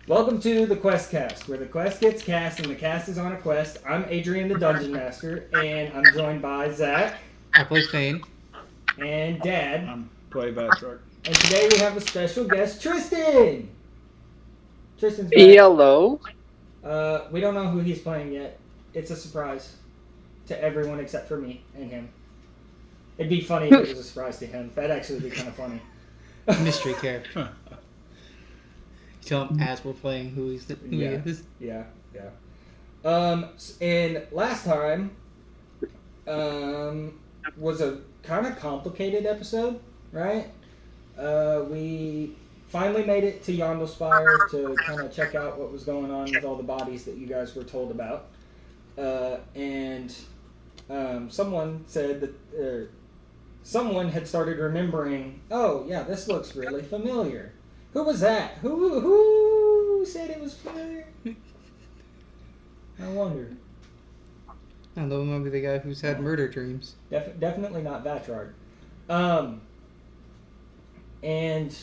Welcome to the Quest Cast, where the quest gets cast and the cast is on a quest. I'm Adrian, the Dungeon Master, and I'm joined by Zach. I play Thane. And Dad. I'm play Batroc. And today we have a special guest, Tristan! Tristan's back. Hello. We don't know who he's playing yet. It's a surprise to everyone except for me and him. It'd be funny if it was a surprise to him. That'd actually be kind of funny. Mystery character. You tell him as we're playing who he is. Yeah. And last time was a kind of complicated episode, right? We finally made it to Yondelspire to kind of check out what was going on with all the bodies that you guys were told about. And someone said that someone had started remembering, oh, yeah, this looks really familiar. Who was that? Who said it was familiar? I wonder. I don't know, it might be the guy who's had murder dreams. Definitely not Vatrard. And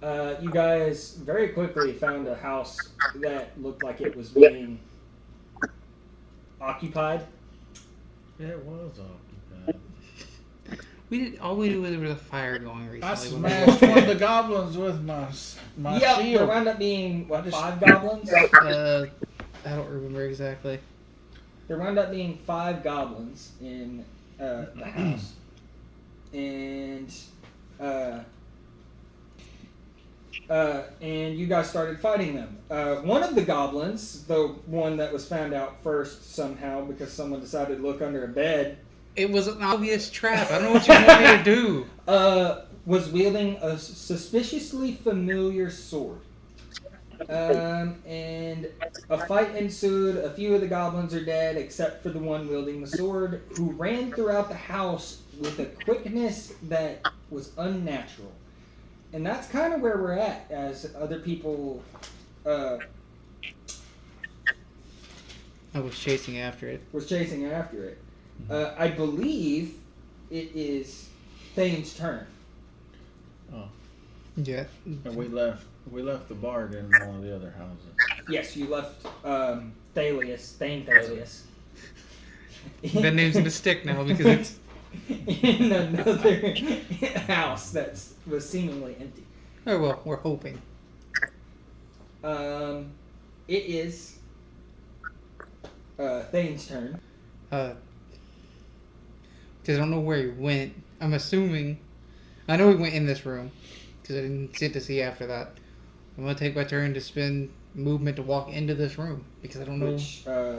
you guys very quickly found a house that looked like it was being occupied. It was occupied. All we knew was there was a fire going recently. I smashed one of the goblins with my Yep, shield. there wound up being, 5 goblins? I don't remember exactly. There wound up being 5 goblins in the house. And you guys started fighting them. One of the goblins, the one that was found out first somehow because someone decided to look under a bed, It was an obvious trap. I don't know what you want me to do. was wielding a suspiciously familiar sword. And a fight ensued. A few of the goblins are dead, except for the one wielding the sword, who ran throughout the house with a quickness that was unnatural. And that's kind of where we're at, as other people... I was chasing after it. was chasing after it. I believe it is Thane's turn. Oh, Yeah. and we left the bard in one of the other houses. Yes, you left Thane Thalius. That name's gonna stick now because it's... in another house that was seemingly empty. Oh, well, we're hoping. It is Thane's turn. Because I don't know where he went. I'm assuming... I know he went in this room. Because I didn't get to see after that. I'm going to take my turn to spend movement to walk into this room. Because I don't know...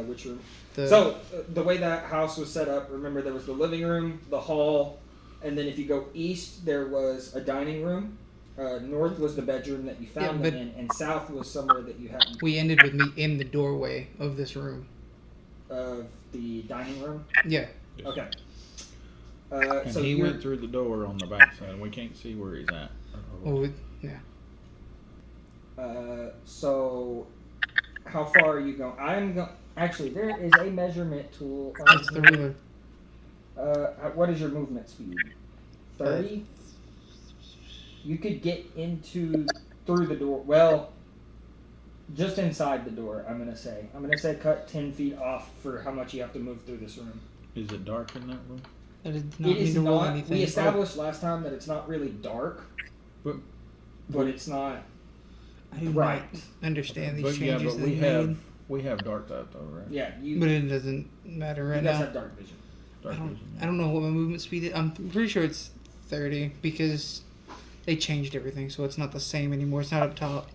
Which room? So, the way that house was set up, remember there was the living room, the hall, and then if you go east, there was a dining room. North was the bedroom that you found them in, and south was somewhere that you hadn't... We ended with me in the doorway of this room. Of the dining room? Yeah. Okay. And so he went through the door on the backside, and we can't see where he's at. Oh, yeah. So, how far are you going? Actually, there is a measurement tool. It's the ruler. What is your movement speed? 30? You could get through the door. Well, just inside the door, I'm going to say. I'm going to say cut 10 feet off for how much you have to move through this room. Is it dark in that room? It is not. We established last time that it's not really dark, but it's not. I do right. not understand these But yeah, changes but that we have dark type though, right? Yeah, But it doesn't matter right you guys now. have dark vision. Dark vision. I don't know what my movement speed is. I'm pretty sure it's 30 because they changed everything, so it's not the same anymore. It's not up top.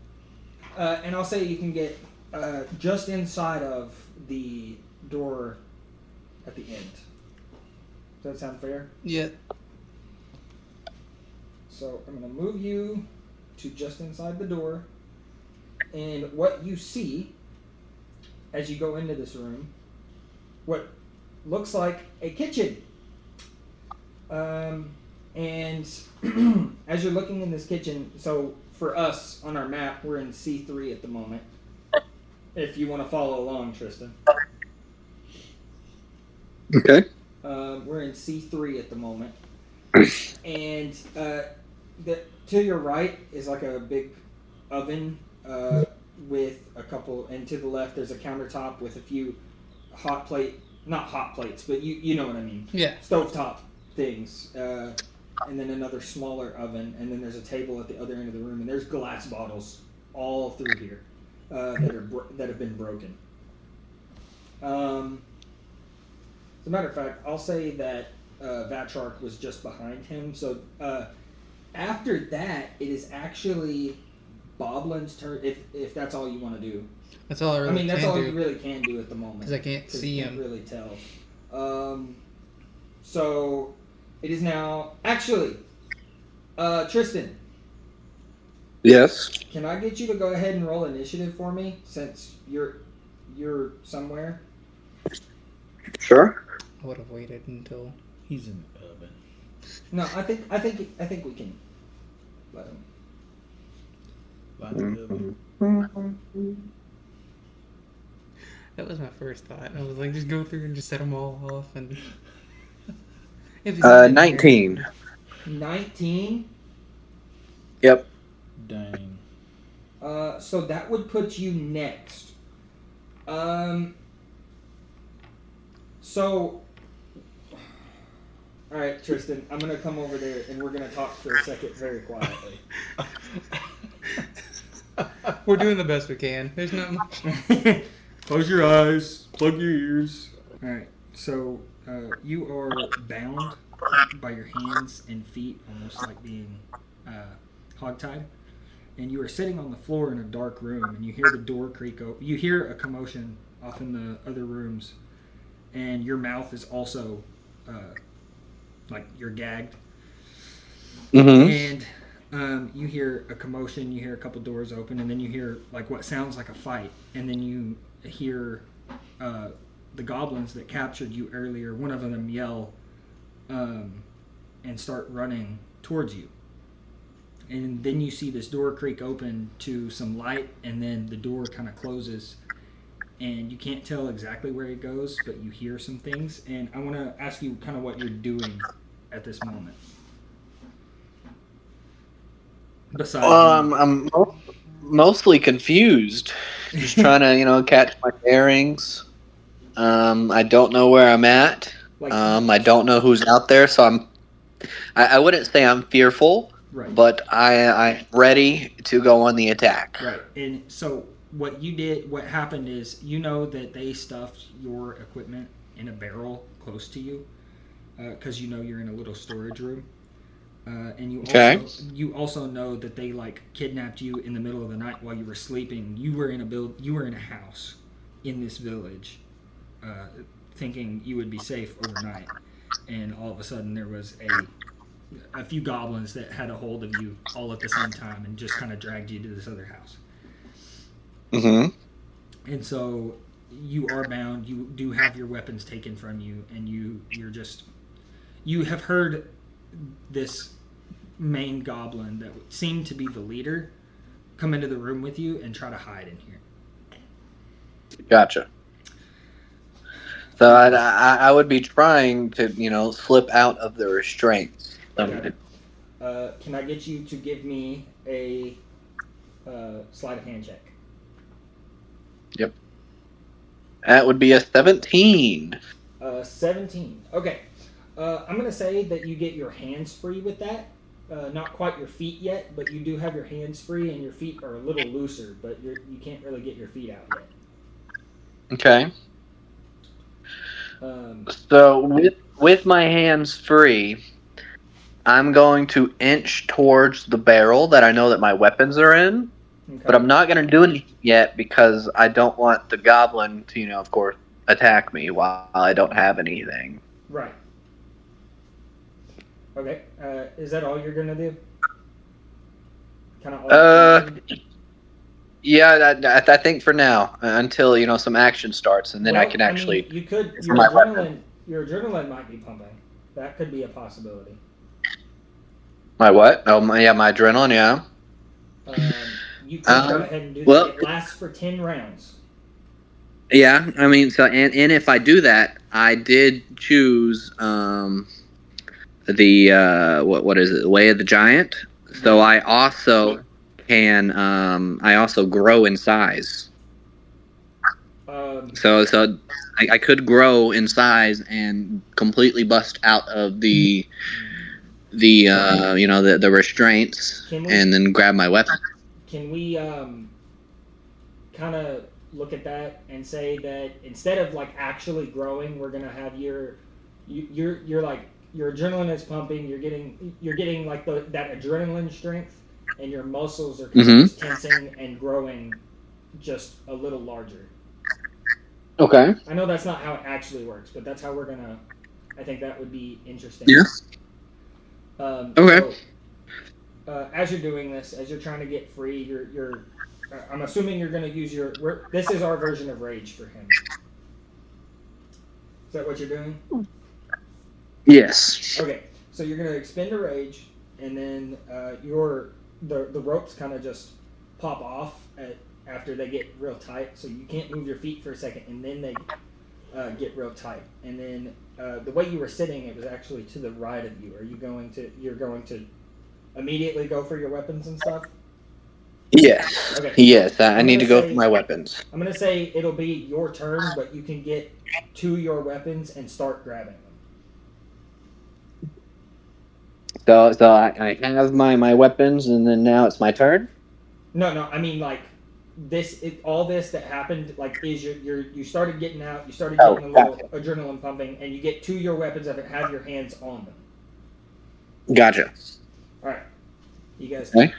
And I'll say you can get just inside of the door at the end. Does that sound fair? Yeah. So I'm going to move you to just inside the door. And what you see as you go into this room, what looks like a kitchen. And as you're looking in this kitchen, so for us on our map, we're in C3 at the moment. If you want to follow along, Tristan. Okay. We're in C3 at the moment. And to your right is like a big oven. with a couple, and to the left there's a countertop with a few not hot plates, but you know what I mean. Yeah. Stovetop things, and then another smaller oven, and then there's a table at the other end of the room, and there's glass bottles all through here that have been broken. As a matter of fact, I'll say that Vatchark was just behind him. So after that, it is actually Boblin's turn. If that's all you want to do, That's all I really I mean that's can all do. you really can do at the moment Because I can't see you can't him. really tell. So it is now actually Tristan. Yes. Can I get you to go ahead and roll initiative for me since you're somewhere? Sure. I would have waited until. He's in the oven. No, I think we can let him. Light the oven. That was my first thought. I was like, just go through and just set them all off. And if he's 19. 19. Yep. Dang. So that would put you next. So, all right, Tristan, I'm gonna come over there and we're gonna talk for a second, very quietly. We're doing the best we can. There's not much. Close your eyes, plug your ears. All right. So you are bound by your hands and feet, almost like being hogtied. And you are sitting on the floor in a dark room, and you hear the door creak open. You hear a commotion off in the other rooms, and your mouth is also like you're gagged. Mm-hmm. And you hear a commotion. You hear a couple doors open, and then you hear like what sounds like a fight, and then you hear the goblins that captured you earlier. One of them yell and start running towards you. And then you see this door creak open to some light, and then the door kind of closes. And you can't tell exactly where it goes, but you hear some things. And I want to ask you kind of what you're doing at this moment. Besides, I'm mostly confused. Just trying to, catch my bearings. I don't know where I'm at. like, I don't know who's out there, so I wouldn't say I'm fearful, right. but I'm ready to go on the attack. Right. And so what happened is, that they stuffed your equipment in a barrel close to you because you're in a little storage room. And you also know that they kidnapped you in the middle of the night while you were sleeping. You were in a house in this village, thinking you would be safe overnight. And all of a sudden there was a few goblins that had a hold of you all at the same time and just kind of dragged you to this other house. Mm-hmm. And so you are bound. You do have your weapons taken from you, and you have heard this main goblin that seemed to be the leader come into the room with you and try to hide in here. Gotcha. So I would be trying to, slip out of the restraints. Okay. Can I get you to give me a sleight of hand check? Yep. That would be a 17. 17. Okay. I'm going to say that you get your hands free with that. Not quite your feet yet, but you do have your hands free, and your feet are a little looser, but you can't really get your feet out yet. Okay. So with my hands free, I'm going to inch towards the barrel that I know that my weapons are in, okay. but I'm not going to do anything yet because I don't want the goblin to, of course, attack me while I don't have anything. Right. Okay. Is that all you're going to do? Kind of all Yeah, I think for now, until, some action starts, and then I can actually... you could... Your adrenaline might be pumping. That could be a possibility. My what? Oh, my adrenaline, yeah. You could go ahead and do that. It lasts for 10 rounds. Yeah, and if I do that, I did choose the what is it? Way of the Giant. So I also can I also grow in size. So I could grow in size and completely bust out of the restraints and then grab my weapon. Can we kind of look at that and say that instead of like actually growing, we're gonna have you're like your adrenaline is pumping. You're getting like that adrenaline strength, and your muscles are just tensing and growing just a little larger. Okay. I know that's not how it actually works, but that's how we're gonna. I think that would be interesting. Yes. Okay. So, as you're doing this, as you're trying to get free, you're. I'm assuming you're gonna use your. This is our version of rage for him. Is that what you're doing? Yes. Okay, so you're gonna expend a rage, and then the ropes kind of just pop off after they get real tight, so you can't move your feet for a second, and then they get real tight. And then the way you were sitting, it was actually to the right of you. You're going to immediately go for your weapons and stuff? Yes. Okay. Yes, I need to go for my weapons. I'm gonna say it'll be your turn, but you can get to your weapons and start grabbing them. So I have my weapons, and then now it's my turn? No, I mean like all this that happened like is you started getting out, you started getting a little adrenaline pumping, and you get to your weapons and have your hands on them. Gotcha. All right, you guys. Okay.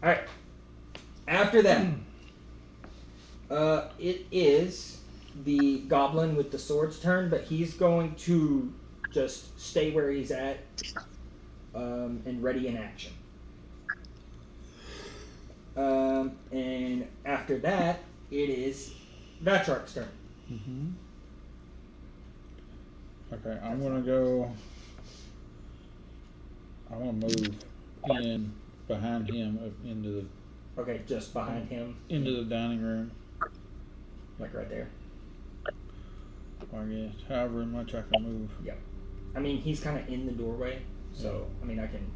All right. After that, it is the goblin with the sword's turn, but he's going to just stay where he's at and ready in action. And after that, it is Vatrark's turn. Mm-hmm. Okay, I'm gonna go. I want to move in behind him up into the. Okay, just behind him. Into the dining room. Like right there. I guess however much I can move. Yeah. I mean, he's kind of in the doorway, so I mean, I can.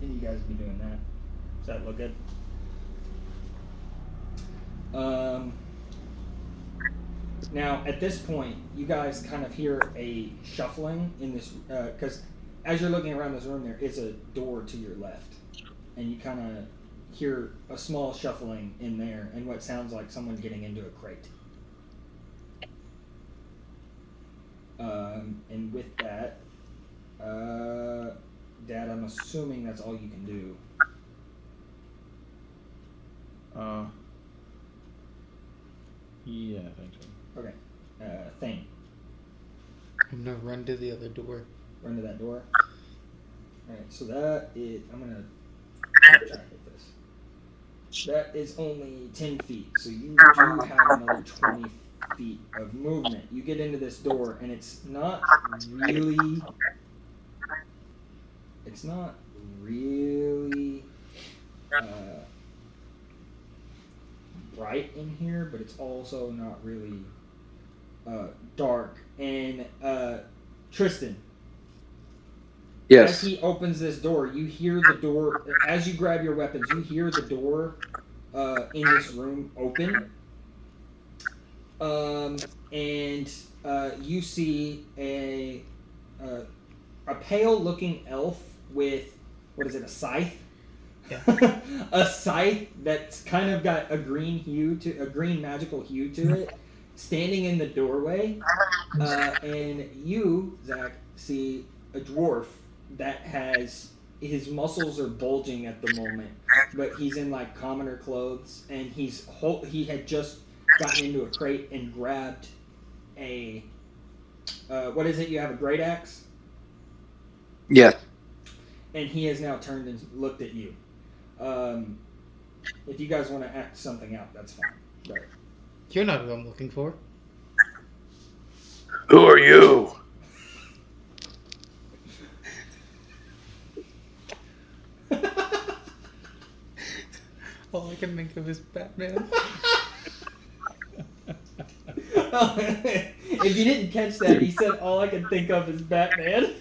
And you guys be doing that. Does that look good? Now, at this point, you guys kind of hear a shuffling in this, because as you're looking around this room, there is a door to your left, and you kind of hear a small shuffling in there, and what sounds like someone getting into a crate. And with that, Dad, I'm assuming that's all you can do. Yeah, I think so. Okay. Thane. I'm gonna run to the other door. Run to that door. Alright, so that is... I'm gonna keep track of this. That is only 10 feet, so you do have another 20 feet of movement. You get into this door, and it's not really... It's not really bright in here, but it's also not really dark. And Tristan, Yes. as he opens this door, you hear the door, as you grab your weapons, you hear the door in this room open. And you see a pale-looking elf with, what is it, a scythe? Yeah. A scythe that's kind of got a green magical hue to it, standing in the doorway. And you, Zach, see a dwarf that his muscles are bulging at the moment, but he's in like commoner clothes, and he had just gotten into a crate and grabbed a what is it? You have a great axe? Yes. And he has now turned and looked at you. If you guys want to act something out, that's fine. But You're not who I'm looking for. Who are you? All I can think of is Batman. If you didn't catch that, he said all I can think of is Batman.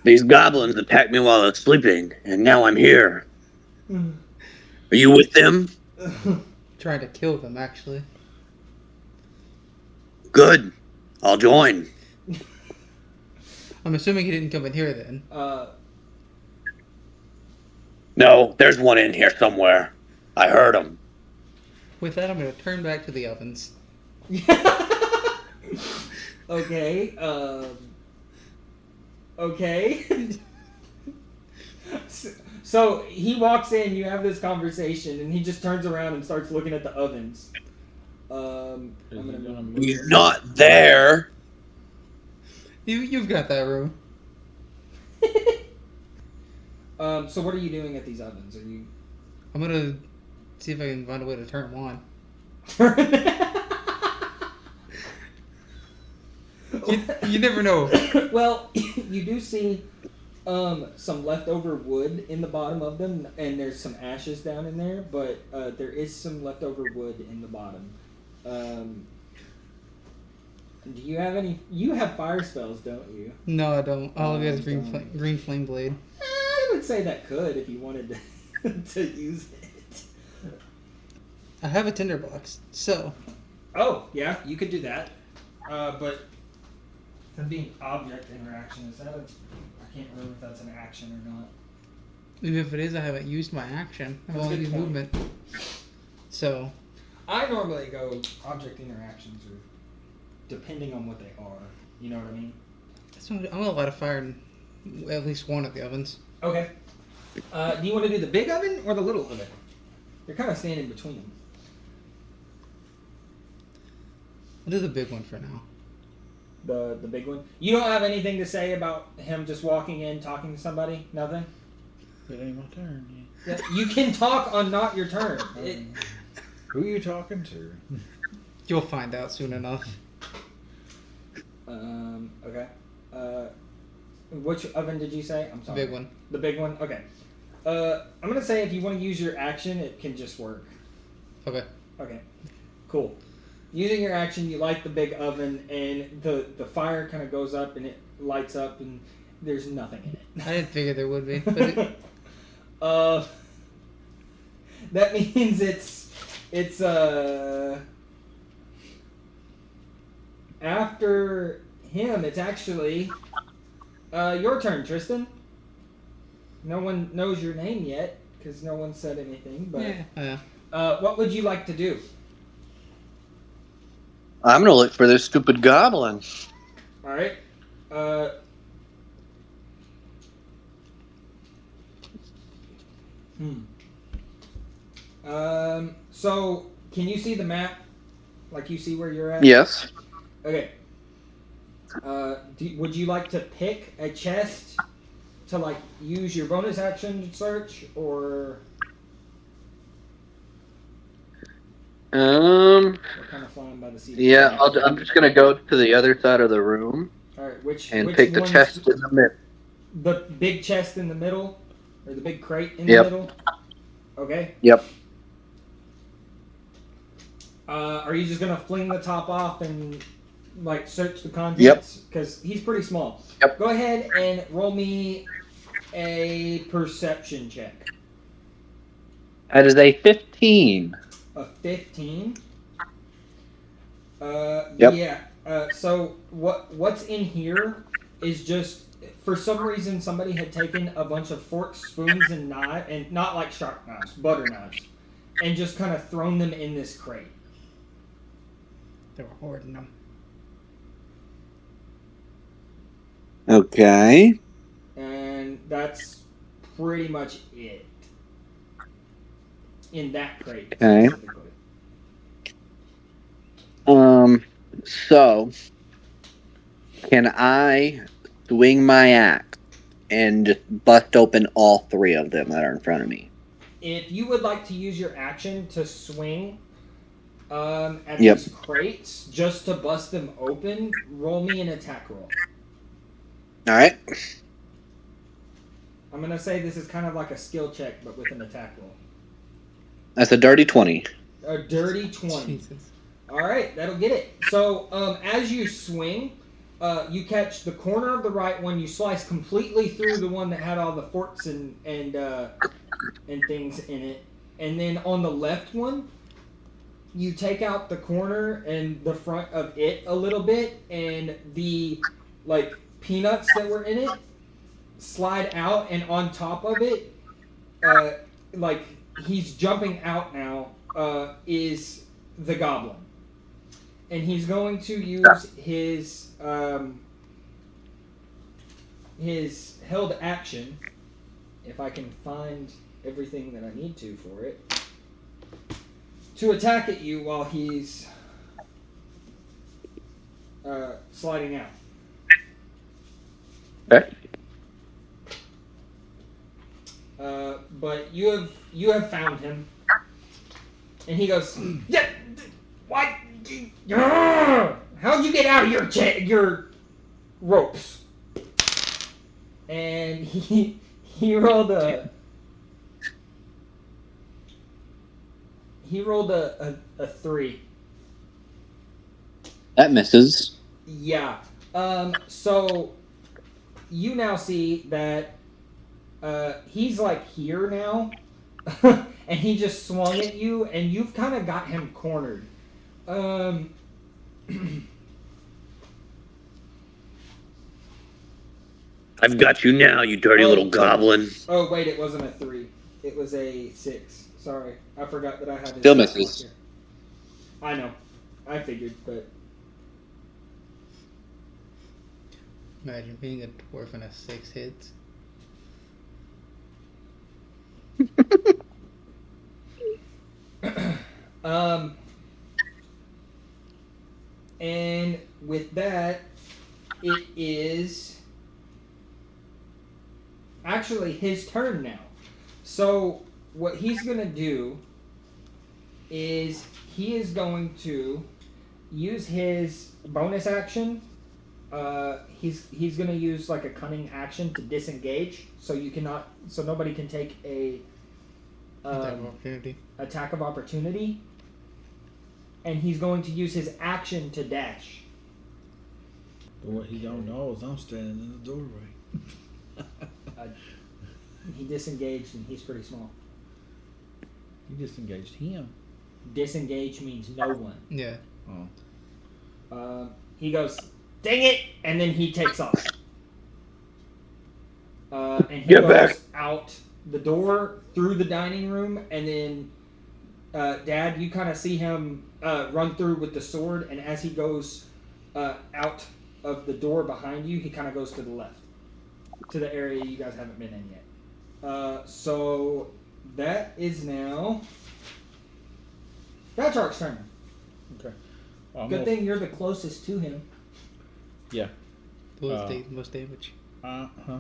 These goblins attacked me while I was sleeping, and now I'm here. Are you with them? Trying to kill them, actually. Good. I'll join. I'm assuming he didn't come in here then. No, there's one in here somewhere. I heard him. With that, I'm going to turn back to the ovens. Okay. Okay. So he walks in, you have this conversation, and he just turns around and starts looking at the ovens. I'm gonna move. He's not there. You've got that room. So what are you doing at these ovens? Are you? I'm going to see if I can find a way to turn them on. You never know. Well, you do see some leftover wood in the bottom of them, and there's some ashes down in there, but there is some leftover wood in the bottom. Do you have any? You have fire spells, don't you? No, I don't. All of it is green flame blade. I would say that could if you wanted to use it. I have a tinderbox, so. Oh, yeah, you could do that. But for being object interaction, is that I can't remember if that's an action or not. Even if it is, I haven't used my action. I've That's a only good used point. movement. So. I normally go object interactions or depending on what they are. You know what I mean? I'm gonna light a fire in at least one of the ovens. Okay. Do you want to do the big oven or the little oven? You're kind of standing between them. I'll do the big one for now. The big one. You don't have anything to say about him just walking in, talking to somebody? Nothing? It ain't my turn Yeah, you can talk on not your turn. yet. Who are you talking to? You'll find out soon enough. Okay. Which oven did you say? I'm sorry. Big one. The big one? Okay. I'm going to say if you want to use your action, it can just work. Okay. Okay. Cool. Using your action, you light the big oven, and the fire kind of goes up, and it lights up, and there's nothing in it. I didn't figure there would be. But that means it's after him, it's actually your turn, Tristan. No one knows your name yet because no one said anything. But yeah. what would you like to do? I'm gonna look for this stupid goblin. All right. So can you see the map? Like you see where you're at? Yes. Okay. Would you like to pick a chest to like use your bonus action to search, or we're kind of flying by the seat? Yeah, I'm just gonna go to the other side of the room All right. Which pick the one's chest in the middle. the big chest in the middle, or the big crate in Yep. the middle? Okay. Yep. Are you just gonna fling the top off and like search the contents? Because he's pretty small. Yep. Go ahead and roll me a perception check. That is a 15. A 15. Yep. Yeah. So what's in here is just for some reason somebody had taken a bunch of forks, spoons, and knives, and not like sharp knives, butter knives, and just kind of thrown them in this crate. They were hoarding them. Okay. And that's pretty much it. In that crate. Okay. specifically. So can I swing my axe and just bust open all three of them that are in front of me? If you would like to use your action to swing at Yep. these crates just to bust them open, roll me an attack roll. All right. I'm going to say this is kind of like a skill check, but with an attack roll. That's a dirty 20. A dirty 20. Jesus. All right, that'll get it. So as you swing, you catch the corner of the right one. You slice completely through the one that had all the forks and things in it, and then on the left one, you take out the corner and the front of it a little bit, and the like peanuts that were in it slide out, and on top of it, like he's jumping out now, is the goblin, and he's going to use his held action, if I can find everything that I need to for it, to attack at you while he's sliding out. Okay. But you have found him, and he goes, "Yeah, why? How'd you get out of your ropes?" And he rolled a 3. That misses. Yeah. So you now see that he's like here now, and he just swung at you, and you've kind of got him cornered. I've got you now, you dirty little goblin. Oh wait, it wasn't a 3. It was a 6. Sorry, I forgot that I had. Still misses. Here. I know. I figured, but Imagine being a dwarf and a 6 hits. And with that, it is actually his turn now. So what he's going to do is he is going to use his bonus action. He's going to use like a cunning action to disengage, so nobody can take a attack of opportunity. And he's going to use his action to dash. But what he don't know is I'm standing in the doorway. He disengaged, and he's pretty small. You disengaged him. Disengage means no one. Yeah. Oh. He goes, "Dang it!" and then he takes off. And he Get goes back. out the door, through the dining room, and then Dad, you kind of see him run through with the sword, and as he goes out of the door behind you, he kind of goes to the left, to the area you guys haven't been in yet. So that is now Gottschalk's turn. Okay. Well, Good thing you're the closest to him. Yeah. Most damage. Uh-huh.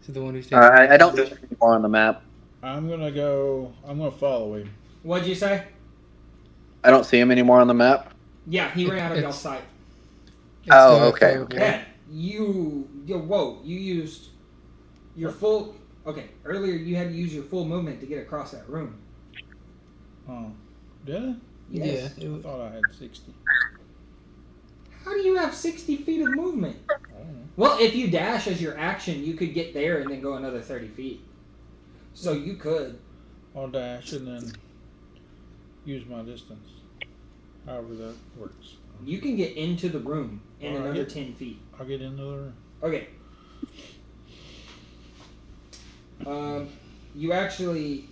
So the one who's I don't see him anymore on the map. I'm gonna follow him. What'd you say? I don't see him anymore on the map. Yeah, he ran out of It's- y'all's sight. Oh, okay. Yeah, you used your full. Okay, earlier you had to use your full movement to get across that room. Oh. Did I? Yes. Yeah. I thought I had 60. How do you have 60 feet of movement? I don't know. Well, if you dash as your action, you could get there and then go another 30 feet. So you could. I'll dash and then use my distance. However that works. You can get into the room in Alright. another 10 feet. I'll get into the room. Okay. You actually,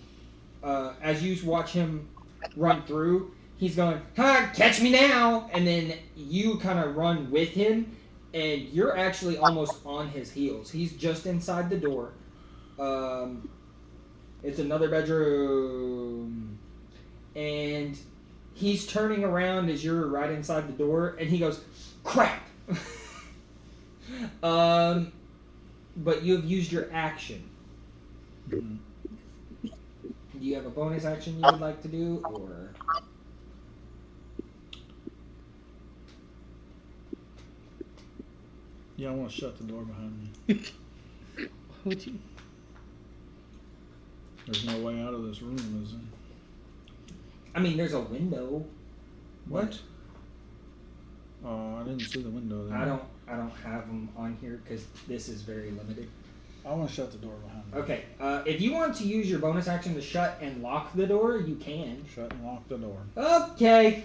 as you watch him run through, he's going, "Ha! Catch me now!" And then you kind of run with him, and you're actually almost on his heels. He's just inside the door. It's another bedroom, and he's turning around as you're right inside the door, and he goes, "Crap!" But you have used your action. Mhm. Do you have a bonus action you would like to do, or? Yeah, I want to shut the door behind me. Why would you? There's no way out of this room, is there? I mean, there's a window. What? Oh, I didn't see the window there. I don't. I don't have them on here because this is very limited. I want to shut the door behind me. Okay, if you want to use your bonus action to shut and lock the door, you can. Shut and lock the door. Okay.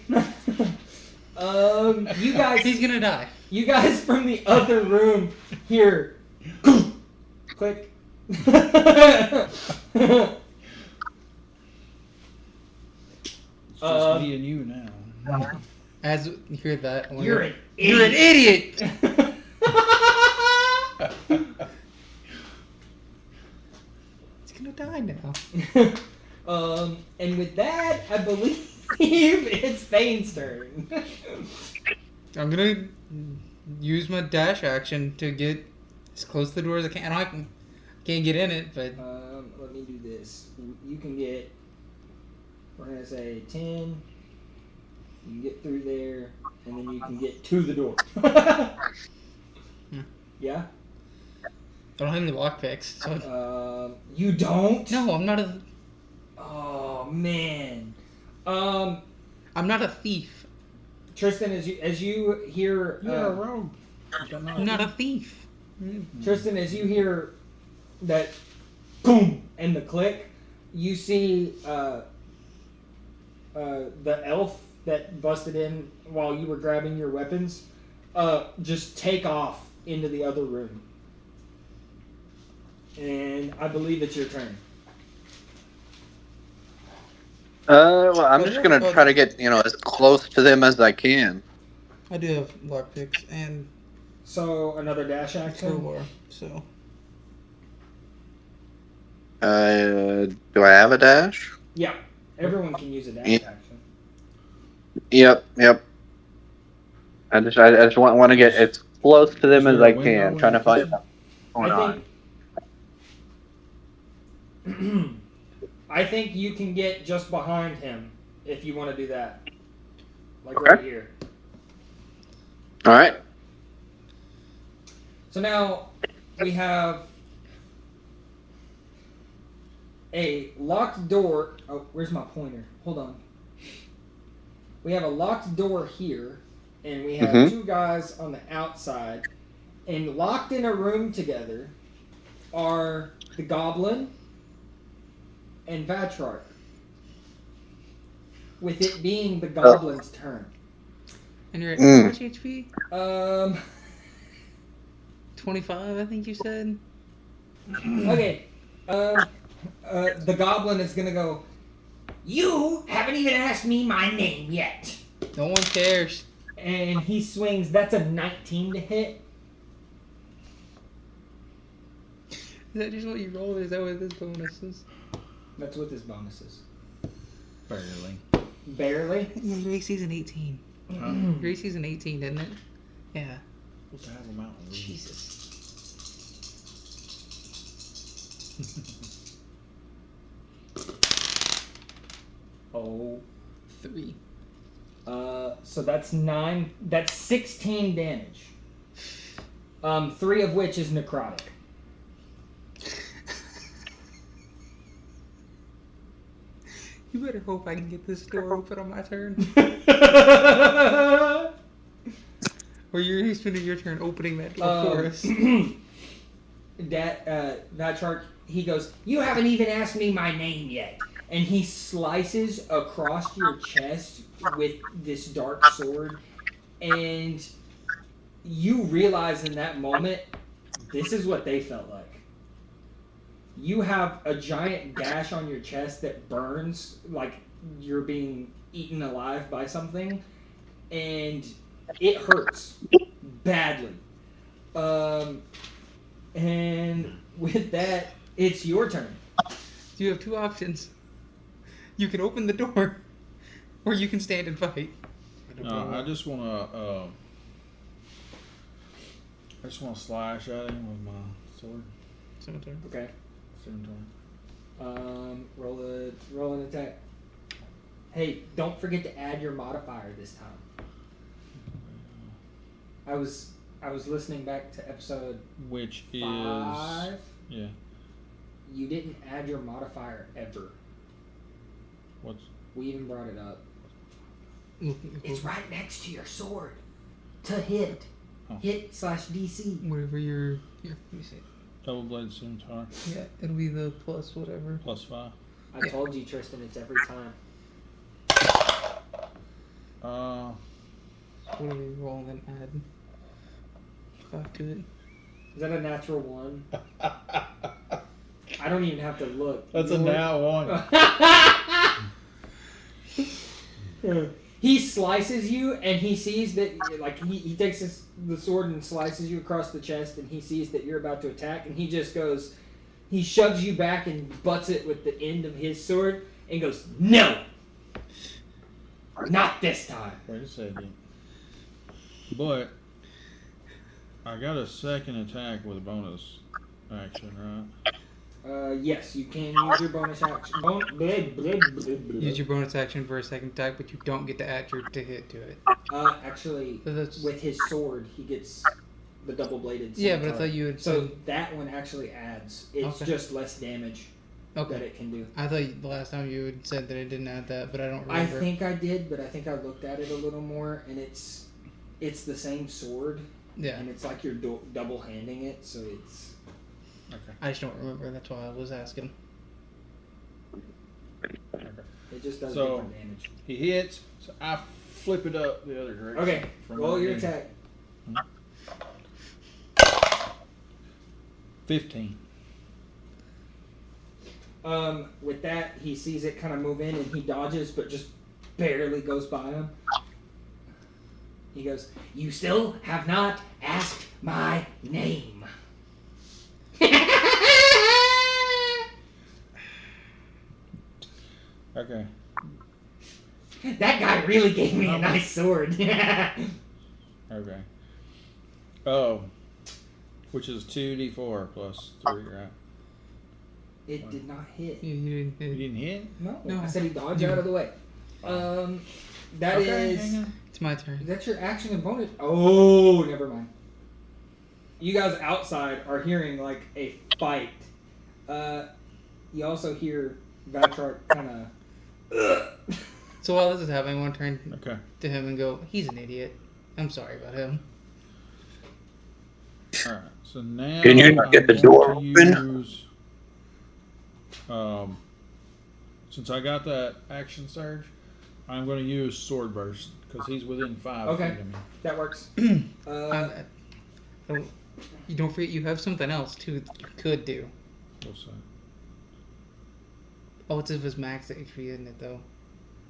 You guys. He's gonna die. You guys from the other room hear. Click. It's just me and you now. As you hear that, You're an you're an idiot. He's gonna die now. And with that, I believe it's Thane's turn. I'm gonna use my dash action to get as close to the door as I can. I can't get in it, but Let me do this. You can get. We're gonna say 10. You can get through there, and then you can get to the door. Yeah. I don't have any lockpicks. So You don't? no, I'm not a. Oh man. I'm not a thief. Tristan, as you hear, You're a rogue. I'm not a thief. Tristan, as you hear that boom and the click, you see the elf that busted in while you were grabbing your weapons just take off into the other room. And I believe it's your turn. Well, I'm just gonna try to get as close to them as I can. I do have lockpicks and So another dash action. crowbar. So Do I have a dash? Yeah, everyone can use a dash Yeah. action. Yep. I just want to get as close to them Is as there a I window can, in trying to the find kitchen? out what's going on. I think you can get just behind him if you want to do that. Like Okay. right here. All right. So now we have a locked door. Oh, where's my pointer? Hold on. We have a locked door here, and we have Mhm. two guys on the outside. And locked in a room together are the goblin and Vatrark. With it being the goblin's turn. and you're at Mm. how much HP? 25, I think you said. Okay. The goblin is gonna go. You haven't even asked me my name yet. No one cares. And he swings. That's a 19 to hit. Is that just what you roll, or is that what this bonus is? That's what this bonus is. Barely. Barely. Yeah, your AC's an 18. Huh? Your AC's an 18, isn't it? Yeah. Supposed to have them out. Jesus. Oh. 3. So that's 9. That's 16 damage. 3 of which is necrotic. You better hope I can get this door open on my turn. Or you're spending your turn opening that door for us. Vatrark, he goes, you haven't even asked me my name yet. And he slices across your chest with this dark sword. And you realize in that moment, this is what they felt like. You have a giant gash on your chest that burns like you're being eaten alive by something. And it hurts badly. And with that, it's your turn. You have two options. You can open the door, or you can stand and fight. I just want to slash at him with my sword. Scimitar. Okay. Scimitar. Roll an attack. Hey, don't forget to add your modifier this time. I was listening back to episode Which is 5. yeah. You didn't add your modifier ever. What's We even brought it up. It's right next to your sword. To hit. hit slash DC. Whatever your let me see. Double bladed scimitar. Yeah, it'll be the plus whatever. +5. I told you, Tristan, it's every time. Whatever you roll, then add 5 to it. Is that a natural 1? I don't even have to look. That's a now one. He slices you, and he sees that, like, he takes the sword and slices you across the chest, and he sees that you're about to attack, and he just goes, he shoves you back and butts it with the end of his sword, and goes, no! Not this time. Wait a second. But I got a second attack with a bonus action, right? Yes, you can use your bonus action. Use your bonus action for a second attack, but you don't get to add your to hit to it. Actually, So that's, with his sword, he gets the double-bladed yeah, but I scimitar. thought you had So that one actually adds. It's Okay. just less damage that okay. it can do. I thought the last time you had said that it didn't add that, but I don't I remember. think I did, but I think I looked at it a little more, and it's the same sword, Yeah, and it's like you're double handing it, so it's. I just don't remember. That's why I was asking. It just does So- different damage. He hits, so I flip it up the other direction. Okay, from roll where your it is. attack. 15. With that, he sees it kind of move in, and he dodges, but just barely goes by him. He goes, "You still have not asked my name." Okay. That guy really gave me a nice sword. Okay. Oh. Which is 2d4 plus 3, right? It did not hit. You didn't You hit. didn't hit? No, No. I said he dodged out of the way. That Okay, is. hang on. It's my turn. That's your action and bonus. Oh, never mind. You guys outside are hearing like a fight. You also hear Vatrark kind of. So while this is happening, I want to turn Okay. to him and go, "He's an idiot. I'm sorry about him." Alright. So now. Can you not get the I'm door going open? to use, since I got that action surge, I'm going to use sword burst because he's within 5 Okay. feet of me. That works. You don't forget you have something else too that you could do. What's that? Oh, it's if it's max HP, isn't it though?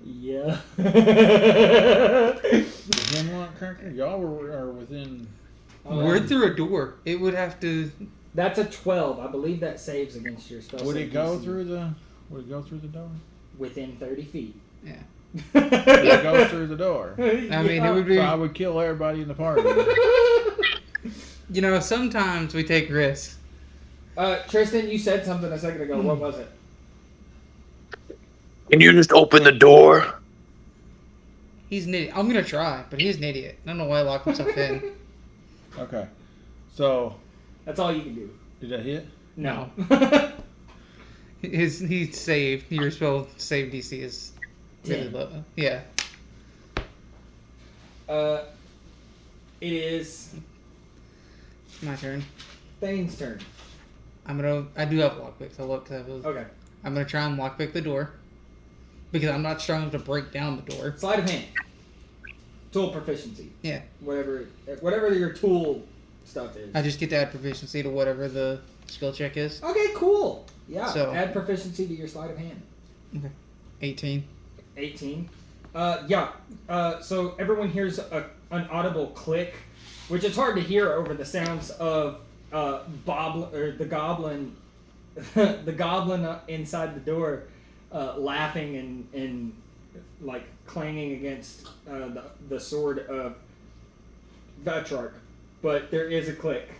Yeah. The Hemlock Cracker? Y'all are within. We're through a door. It would have to. That's a 12. I believe that saves against your spell. Would save it go DC. through the? Would it go through the door? Within 30 feet. Yeah. It goes through the door. I mean, it would be. So I would kill everybody in the party. You know, sometimes we take risks. Tristan, you said something a second ago. What was it? Can you just open the door? He's an idiot. I'm gonna try, but he's an idiot. I don't know why I locked himself in. Okay. So, That's all you can do. did that hit? No. He's saved. Your spell save DC is really 10. low. Yeah. It is My turn. Thane's turn. I do have lockpicks. I looked. Okay. I'm gonna try and lockpick the door because I'm not strong enough to break down the door. Sleight of hand. Tool proficiency. Yeah. Whatever your tool stuff is. I just get to add proficiency to whatever the skill check is. Okay, cool. Yeah. So- add proficiency to your sleight of hand. 18. 18. Yeah. So everyone hears an audible click, which is hard to hear over the sounds of the goblin, the goblin inside the door, laughing and like clanging against the sword of Vatrark. But there is a click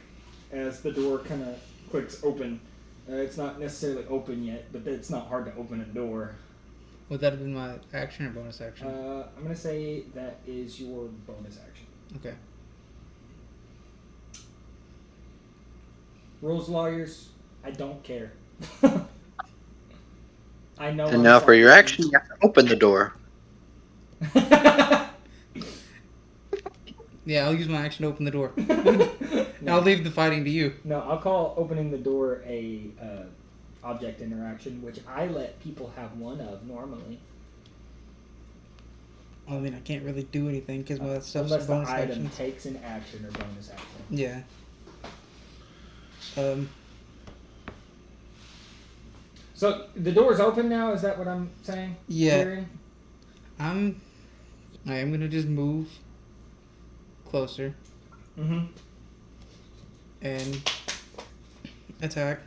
as the door kind of clicks open. It's not necessarily open yet, but it's not hard to open a door. Would that have been my action or bonus action? I'm gonna say that is your bonus action. Okay. Rules lawyers, I don't care. I know. And now for your action, you have to open the door. Yeah, I'll use my action to open the door. No. I'll leave the fighting to you. No, I'll call opening the door a object interaction, which I let people have one of normally. I mean, I can't really do anything because my stuff's Unless the bonus item actions. takes an action or bonus action. Yeah. So the door's open now. Is that what I'm saying? Yeah. Hearing? I am gonna just move closer Mm-hmm. and attack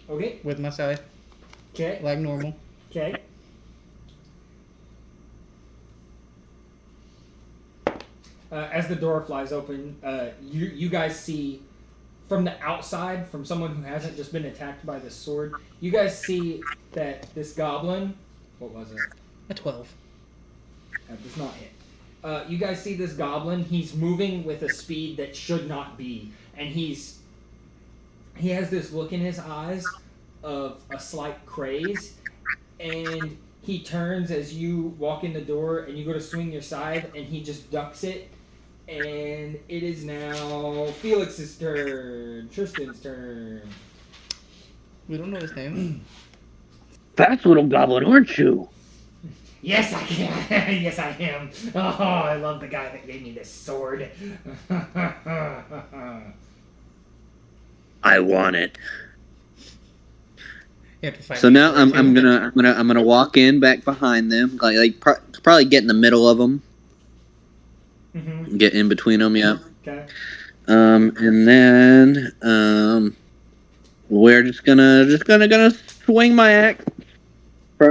Okay. with my side Okay. like normal. Okay. As the door flies open, you guys see from the outside, from someone who hasn't just been attacked by this sword, you guys see that this goblin, what was it? A 12. That does not hit. You guys see this goblin. He's moving with a speed that should not be, and he has this look in his eyes of a slight craze, and he turns as you walk in the door, and you go to swing your scythe, and he just ducks it, and it is now Felix's turn, Tristan's turn. We don't know his name. Fast little goblin, aren't you? Yes, I can. Yes, I am. Oh, I love the guy that gave me this sword. I want it. You have to fight. So now I'm gonna walk in back behind them, probably get in the middle of them, Mm-hmm. get in between them. Yeah. Okay. And then we're just gonna swing my axe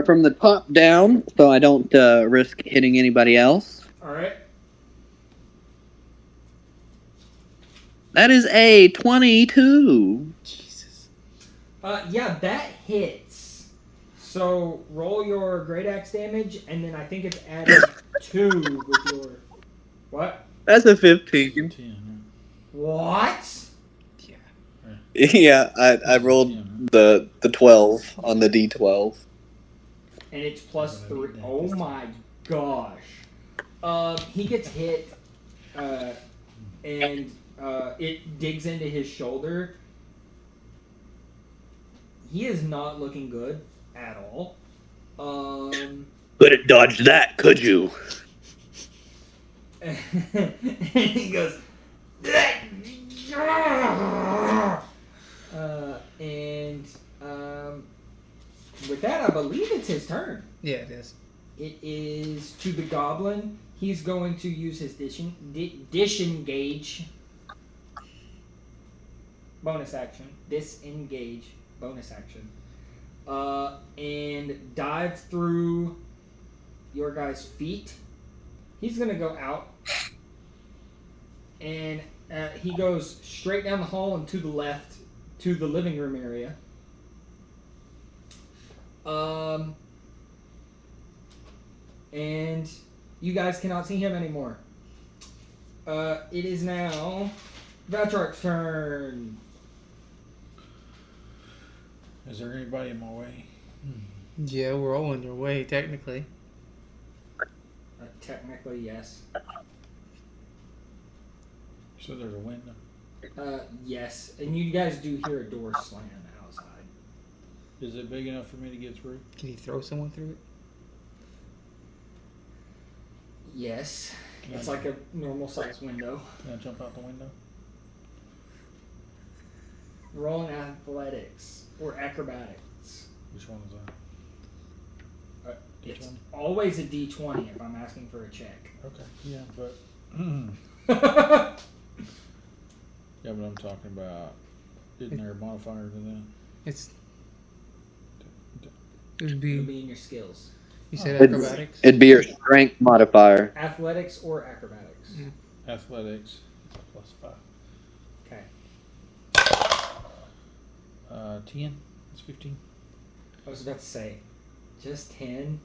from the top down, so I don't risk hitting anybody else. All right. That is a 22. Jesus. Yeah, that hits. So roll your great axe damage, and then I think it's added 2 with your what? That's a 15. 10. What? Yeah, I rolled the 12 on the D12. And it's plus 3. Oh my gosh. He gets hit, and it digs into his shoulder. He is not looking good at all. Couldn't dodge that, could you? And he goes, with that, I believe it's his turn. Yeah, it is. It is to the goblin. He's going to use his disengage bonus action. Disengage bonus action. And dive through your guy's feet. He's going to go out. And he goes straight down the hall and to the left to the living room area. And you guys cannot see him anymore. It is now Vatrark's turn. Is there anybody in my way? Yeah, we're all on your way, technically. Technically, yes. So there's a window. Yes. And you guys do hear a door slam outside. Is it big enough for me to get through? Can you throw someone through it? Yes. Can It's I- like a normal size window. Can I jump out the window? Roll in athletics or acrobatics. Which one is that? It's D20? always a D20 if I'm asking for a check. Okay. Yeah, but yeah, but I'm talking about. Isn't there a modifier to that? It would It'll be. be in your skills. You said It's- acrobatics? It'd be your strength modifier. Athletics or acrobatics. Mm. Athletics. It's a +5. Okay. 10. It's 15. I was about to say, just 10.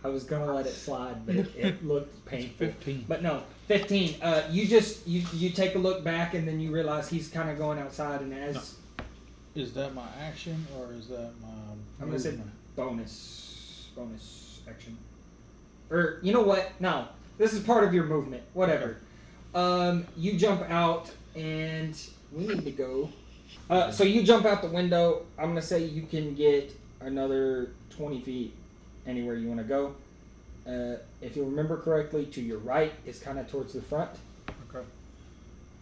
I was gonna let it slide, but it looked painful. 15. But no, 15. You take a look back and then you realize he's kind of going outside, and as No. Is that my action or is that my? I'm gonna say movement? bonus action. Or you know what? No, this is part of your movement. Whatever. You jump out, and we need to go. So you jump out the window. I'm gonna say you can get another 20 feet anywhere you want to go. If you remember correctly, to your right is kind of towards the front. Okay.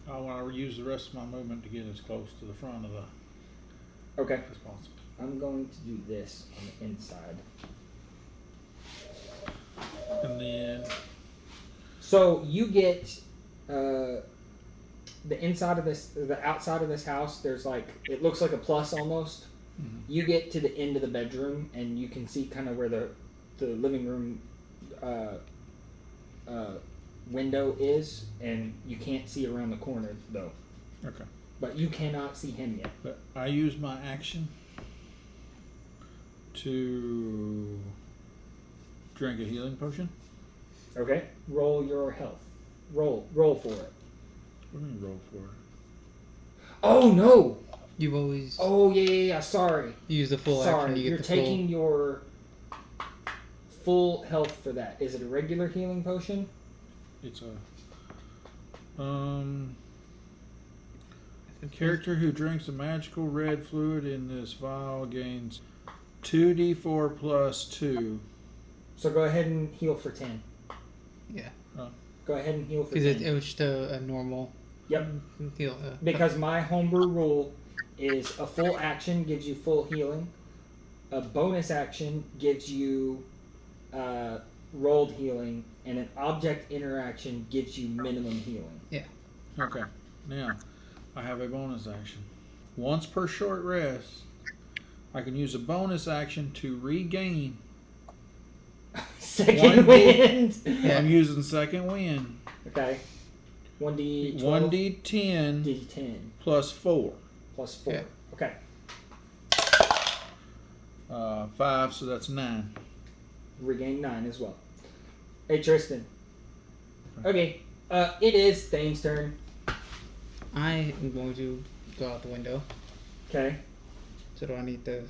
I want to use the rest of my movement to get as close to the front of the Okay. as possible. I'm going to do this on the inside. And then So you get the inside of this, the outside of this house. There's like, it looks like a plus almost. Mhm. You get to the end of the bedroom, and you can see kind of where the living room window is, and you can't see around the corner though. okay. But you cannot see him yet. But I use my action to drink a healing potion. Okay. Roll your health. Roll for it. What do you mean roll for it? Oh no! You've always Oh yeah. Sorry. used the full Sorry. action. You You're get the taking your full health for that. Is it a regular healing potion? It's a character who drinks a magical red fluid in this vial gains 2d4 plus 2. So go ahead and heal for 10. Yeah. Oh. Go ahead and heal for Because 10. it was just a normal Yep. heal. Because my homebrew rule is a full action gives you full healing. A bonus action gives you rolled healing, and an object interaction gives you minimum healing. Okay. Now, I have a bonus action. Once per short rest, I can use a bonus action to regain. Second One wind. I'm using second wind. Okay. 1d12. 1d10 D10 plus 4. plus 4. Yeah. Okay. 5, so that's 9. Regain 9 as well. Hey Tristan. Okay. It is Thane's turn. I am going to go out the window. Okay. So do I need to?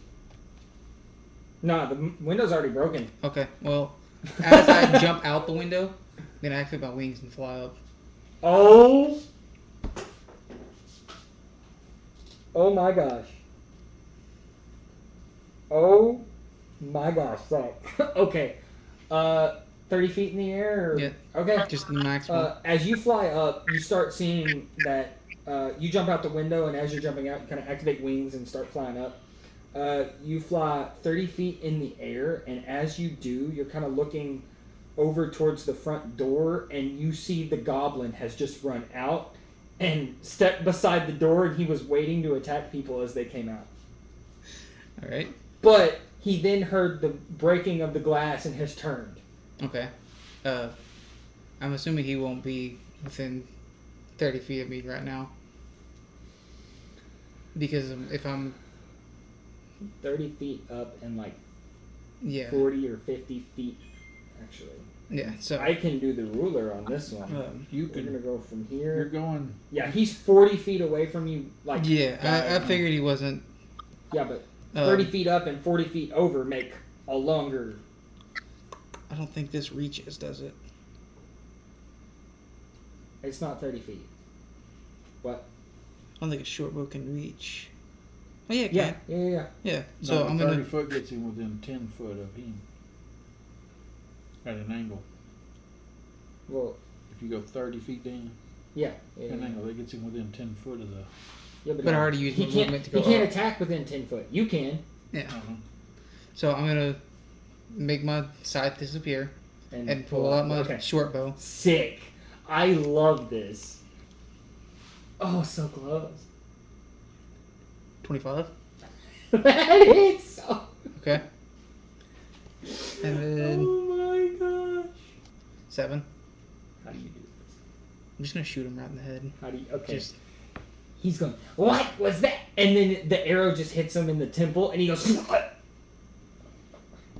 No, the window's already broken. Okay. Well, as I jump out the window, then I activate my wings and fly up. Oh. Oh my gosh. Oh my gosh. So, okay. 30 feet in the air? Or? Yeah. Okay. Just the maximum. As you fly up, you start seeing that you jump out the window, and as you're jumping out, you kind of activate wings and start flying up. You fly 30 feet in the air, and as you do, you're kind of looking over towards the front door, and you see the goblin has just run out and stepped beside the door, and he was waiting to attack people as they came out. All right. But he then heard the breaking of the glass and has turned. Okay. I'm assuming he won't be within 30 feet of me right now. Because if I'm 30 feet up and like yeah 40 or 50 feet, actually. yeah so I can do the ruler on this one. You We're gonna can. go from You're here. going. Yeah, he's 40 feet away from you. Like yeah I diagonal. figured he wasn't. Yeah, but 30 feet up and 40 feet over make a longer. I don't think this reaches, does it? It's not 30 feet. What? I don't think a short bow can reach. Oh yeah, it Yeah, can. yeah. Yeah. So No, I'm 30 gonna. foot gets him within 10 foot of him. At an angle. Well, If you go 30 feet down, yeah. at an angle, that gets him within 10 foot of the. Yeah, But I already used he my can't. movement to go He can't up. attack within 10 foot. You can. Yeah. Uh-huh. So I'm gonna make my scythe disappear and pull out my Okay. short bow. Sick. I love this. Oh, so close. 25. That is so. Okay. And then Oh my gosh. 7. How do you do this? I'm just gonna shoot him right in the head. How do you? Okay. Just He's going, what was that? And then the arrow just hits him in the temple, and he goes,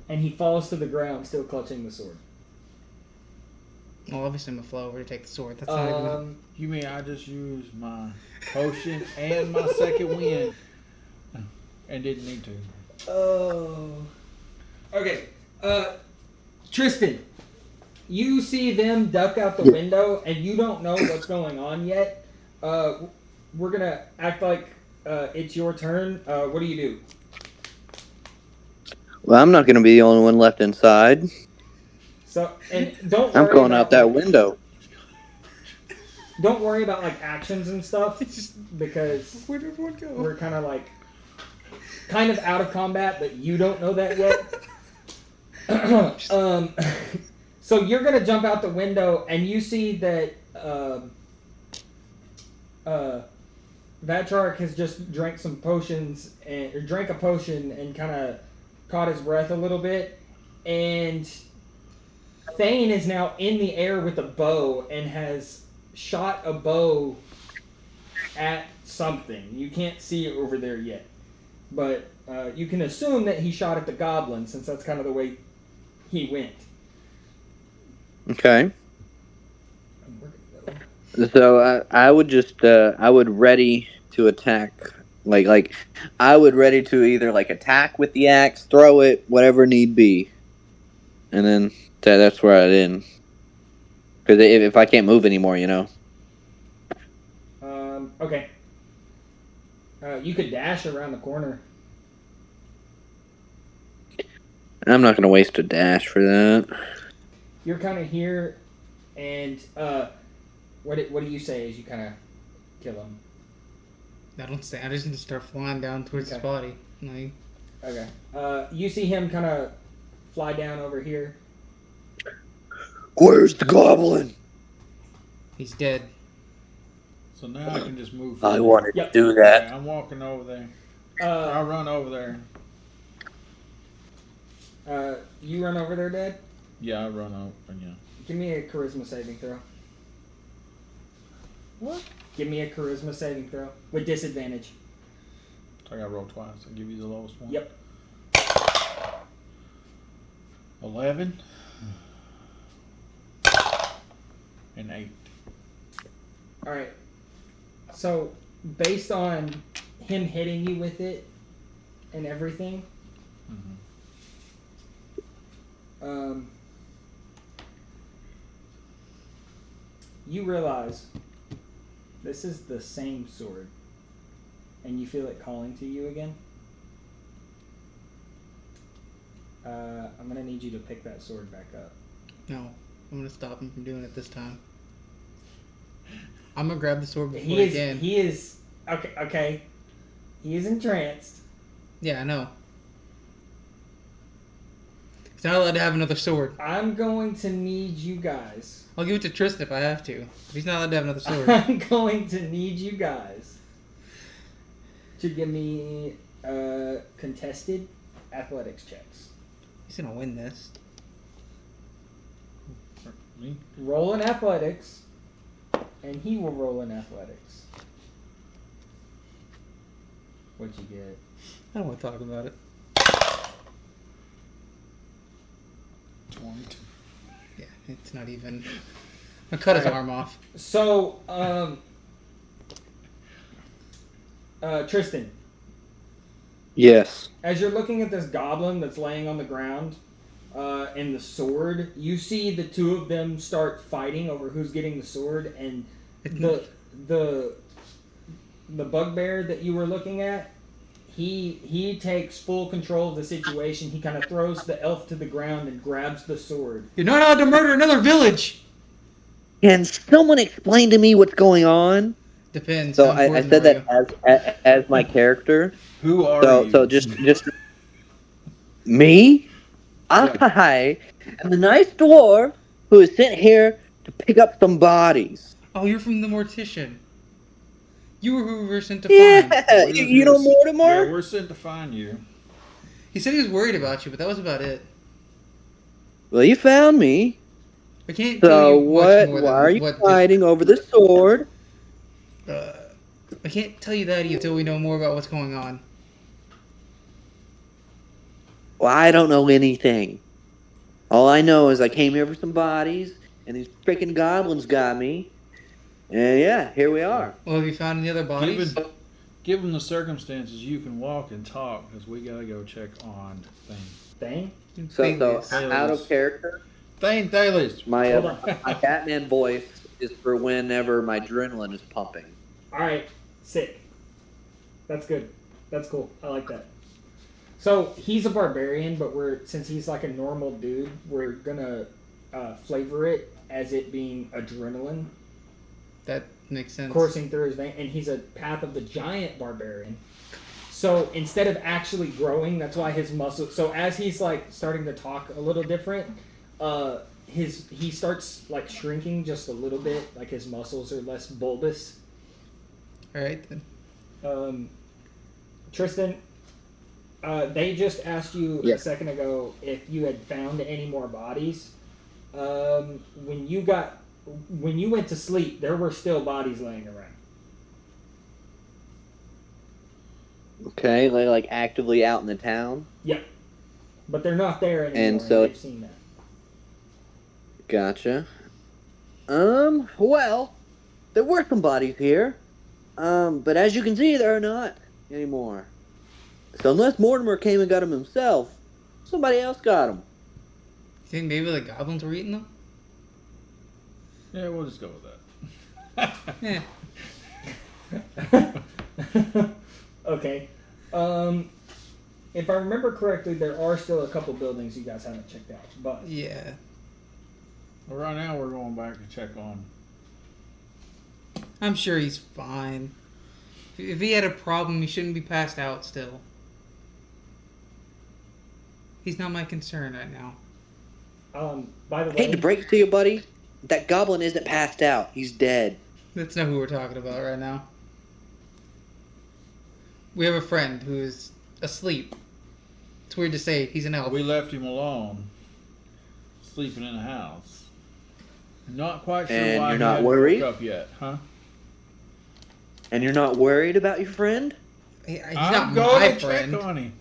and he falls to the ground, still clutching the sword. well, obviously I'm gonna fly over to take the sword. That's not even. You mean I just used my potion and my second wind and didn't need to? Oh. Okay. Tristan, you see them duck out the window, and you don't know what's going on yet. We're gonna act like it's your turn. What do you do? Well, I'm not going to be the only one left inside. So, and don't worry I'm going about, out that like, window. Don't worry about like actions and stuff because Where did everyone go? we're kind of out of combat, but you don't know that yet. So you're gonna jump out the window, and you see that Vatchark has just drank some potions or drank a potion and kind of caught his breath a little bit, and Thane is now in the air with a bow and has shot a bow at something. You can't see it over there yet, but you can assume that he shot at the goblin since that's kind of the way he went. Okay. So I would just I would ready to attack, like I would ready to either like attack with the axe, throw it, whatever need be, and then that's where I'd end. Because if I can't move anymore, you know. Okay. You could dash around the corner. I'm not gonna waste a dash for that. You're kind of here, and what do you say as you kind of kill him? I don't say. I just need to start flying down towards his Okay. body. Like, Okay. You see him kind of fly down over here. Where's the goblin? he's dead. So now I can just move. I forward. wanted Yep. to do Okay, that. I'm walking over there. Uh, I'll run over there. you run over there, Dad. Yeah, I run over. Yeah. Give me a charisma saving throw. What? Give me a charisma saving throw with disadvantage. So I got to roll twice. I'll give you the lowest one. Yep. 11 and 8. All right. So, based on him hitting you with it and everything, you realize this is the same sword, and you feel it calling to you again. I'm gonna need you to pick that sword back up. No, I'm gonna stop him from doing it this time. I'm gonna grab the sword before He is. again. He is. Okay. Okay. He is entranced. Yeah, I know. He's not allowed to have another sword. I'm going to need you guys. I'll give it to Tristan if I have to. But he's not allowed to have another sword. I'm going to need you guys to give me contested athletics checks. He's gonna win this. Me? Roll in athletics, and he will roll in athletics. What'd you get? I don't want to talk about it. 22. Yeah, it's not even. I cut his Alright. arm off. So, Tristan, Yes. as you're looking at this goblin that's laying on the ground, and the sword, you see the two of them start fighting over who's getting the sword, and the bugbear that you were looking at, he takes full control of the situation. He kind of throws the elf to the ground and grabs the sword. You're not allowed to murder another village! Can someone explain to me what's going on? Depends. So how I important said are that as my character. Who are you? So just me. I am the nice dwarf who is sent here to pick up some bodies. you? Oh, you're from the Mortician. You were who we were sent to Yeah, find. you know Mortimer? Yeah, we're sent to find you. He said he was worried about you, but that was about it. Well, you found me. I can't tell So you much what? more Why than are you what fighting over the sword? I can't tell you that until we know more about what's going on. Well, I don't know anything. All I know is I came here for some bodies, and these freaking goblins got me. And yeah, here we are. Well, have you found any other bodies? Given the circumstances, you can walk and talk because we gotta go check on things. Thing? So Things. out of character. Thane Taylors. My Hold on. my Batman voice is for whenever my adrenaline is pumping. All right, sick. That's good. That's cool. I like that. So he's a barbarian, but since he's like a normal dude, we're gonna flavor it as it being adrenaline That makes sense. coursing through his vein, and he's a Path of the Giant barbarian. So instead of actually growing, that's why his muscle. So as he's like starting to talk a little different, he starts like shrinking just a little bit. Like his muscles are less bulbous. All right then. Tristan, they just asked you Yeah. a second ago if you had found any more bodies. When you went to sleep, there were still bodies laying around. Okay, like actively out in the town. But they're not there anymore. And so- I've seen that. Gotcha. Well, there were some bodies here. But as you can see, there are not anymore. So unless Mortimer came and got him himself, somebody else got him. You think maybe the goblins were eating them? Yeah, we'll just go with that. Yeah. Okay. If I remember correctly, there are still a couple buildings you guys haven't checked out. But Yeah. Well, right now we're going back to check on. I'm sure he's fine. If he had a problem, he shouldn't be passed out still. He's not my concern right now. by the I hate to way, break it to you, buddy. That goblin isn't passed out. He's dead. That's not who we're talking about right now. We have a friend who is asleep. It's weird to say he's an elf. We left him alone, sleeping in the house. Not quite sure And why you're he not hadn't worried? woke up yet, huh? And you're not worried about your friend? He's I'm not going my to friend. check on him.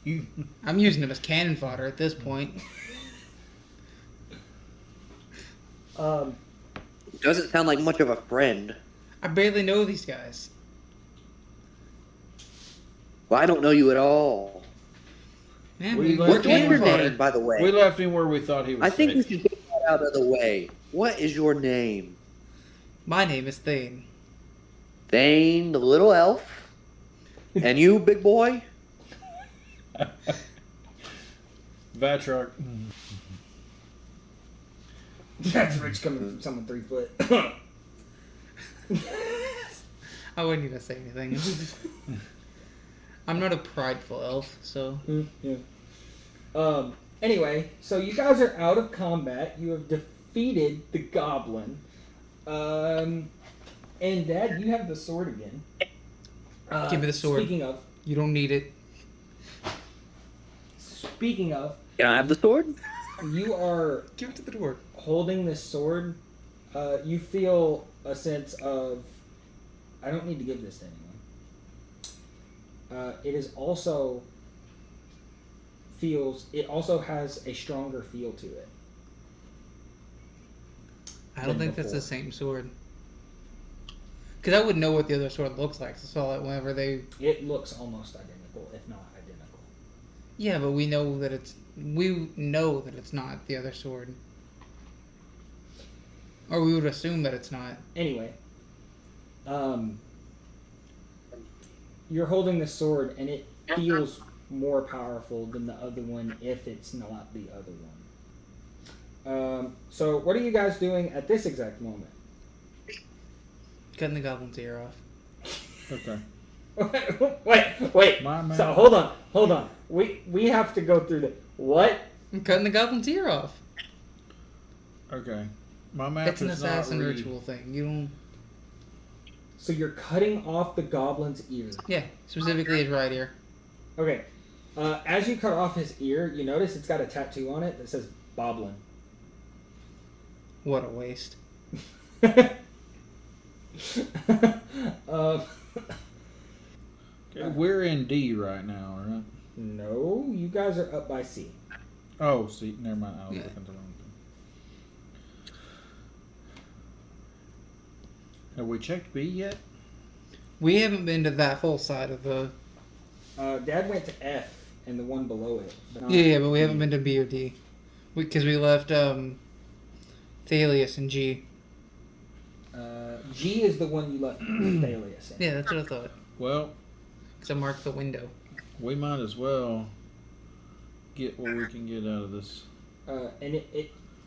You, I'm using him as cannon fodder at this point. Doesn't sound like much of a friend. I barely know these guys. Well, I don't know you at all. Man, We we left we're What's him cannon your alone. fodder. name, by the way? we left him where we thought he was I think we safe. should get that out of the way. What is your name? My name is Thane. Thane, the little elf. And you, big boy? Vatrok. that's rich coming from someone 3 foot. I wouldn't even say anything. I'm not a prideful elf, so yeah. Anyway, so you guys are out of combat. You have defeated the goblin. And Dad, you have the sword again. Give me the sword. You don't need it. Speaking of, Can I have the sword? you are Give it to the dwarf. holding this sword. You feel a sense of, I don't need to give this to anyone. It also has a stronger feel to it. I don't Than think that's the before. same sword. Because I would know what the other sword looks like. So I saw it whenever they. It looks almost identical, if not identical. Yeah, but we know that it's. We know that it's not the other sword. Or we would assume that it's not. Anyway, you're holding the sword, and it feels more powerful than the other one if it's not the other one. So what are you guys doing at this exact moment? Cutting the goblin's ear off. Okay. wait. My man. So hold on. We have to go through the what? I'm cutting the goblin's ear off. Okay. My map It's an does not assassin read. ritual thing. You don't. So you're cutting off the goblin's ear. Yeah, specifically his right ear. Okay. As you cut off his ear, you notice it's got a tattoo on it that says Boblin. What a waste. Okay, we're in D right now, right? No, you guys are up by C. Oh, see, never mind. I was Yeah. looking at the wrong thing. Have we checked B yet? We haven't been to that full side of the. Dad went to F and the one below it. But not Yeah, but we haven't D. been to B or D. Because we left Thalius and G. G is the one you let Thalius in. Yeah, that's what I thought. Well, Because I marked the window. we might as well get what we can get out of this. And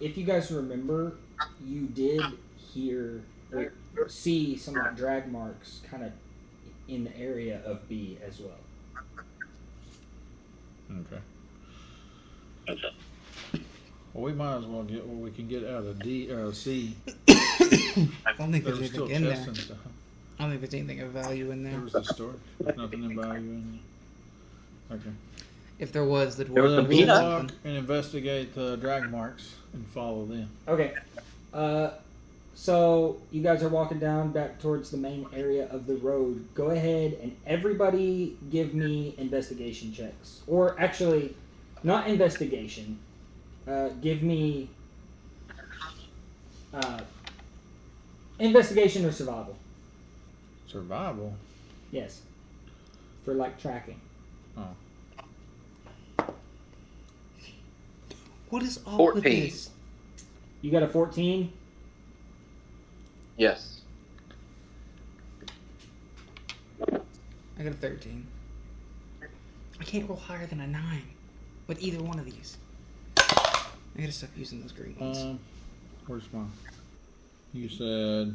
if you guys remember, you did hear or see some drag marks kind of in the area of B as well. Okay. Well, we might as well get what we can get out of D or C. I don't think there's There's still anything in there. chests and stuff. I don't think there's anything of value in there. There was a storage. There's nothing of value in there. Okay. If there was, the There was dwarf some would We'll have peanuts. walk something. and investigate the drag marks and follow them. Okay. So you guys are walking down back towards the main area of the road. Go ahead and everybody give me investigation checks. Or actually, not investigation. Give me investigation or survival. Survival. Yes. For like tracking. What is all 14. with this? You got a 14? Yes. I got a 13. I can't roll higher than a 9 with either one of these. I gotta stop using those green ones. Where's mine? You said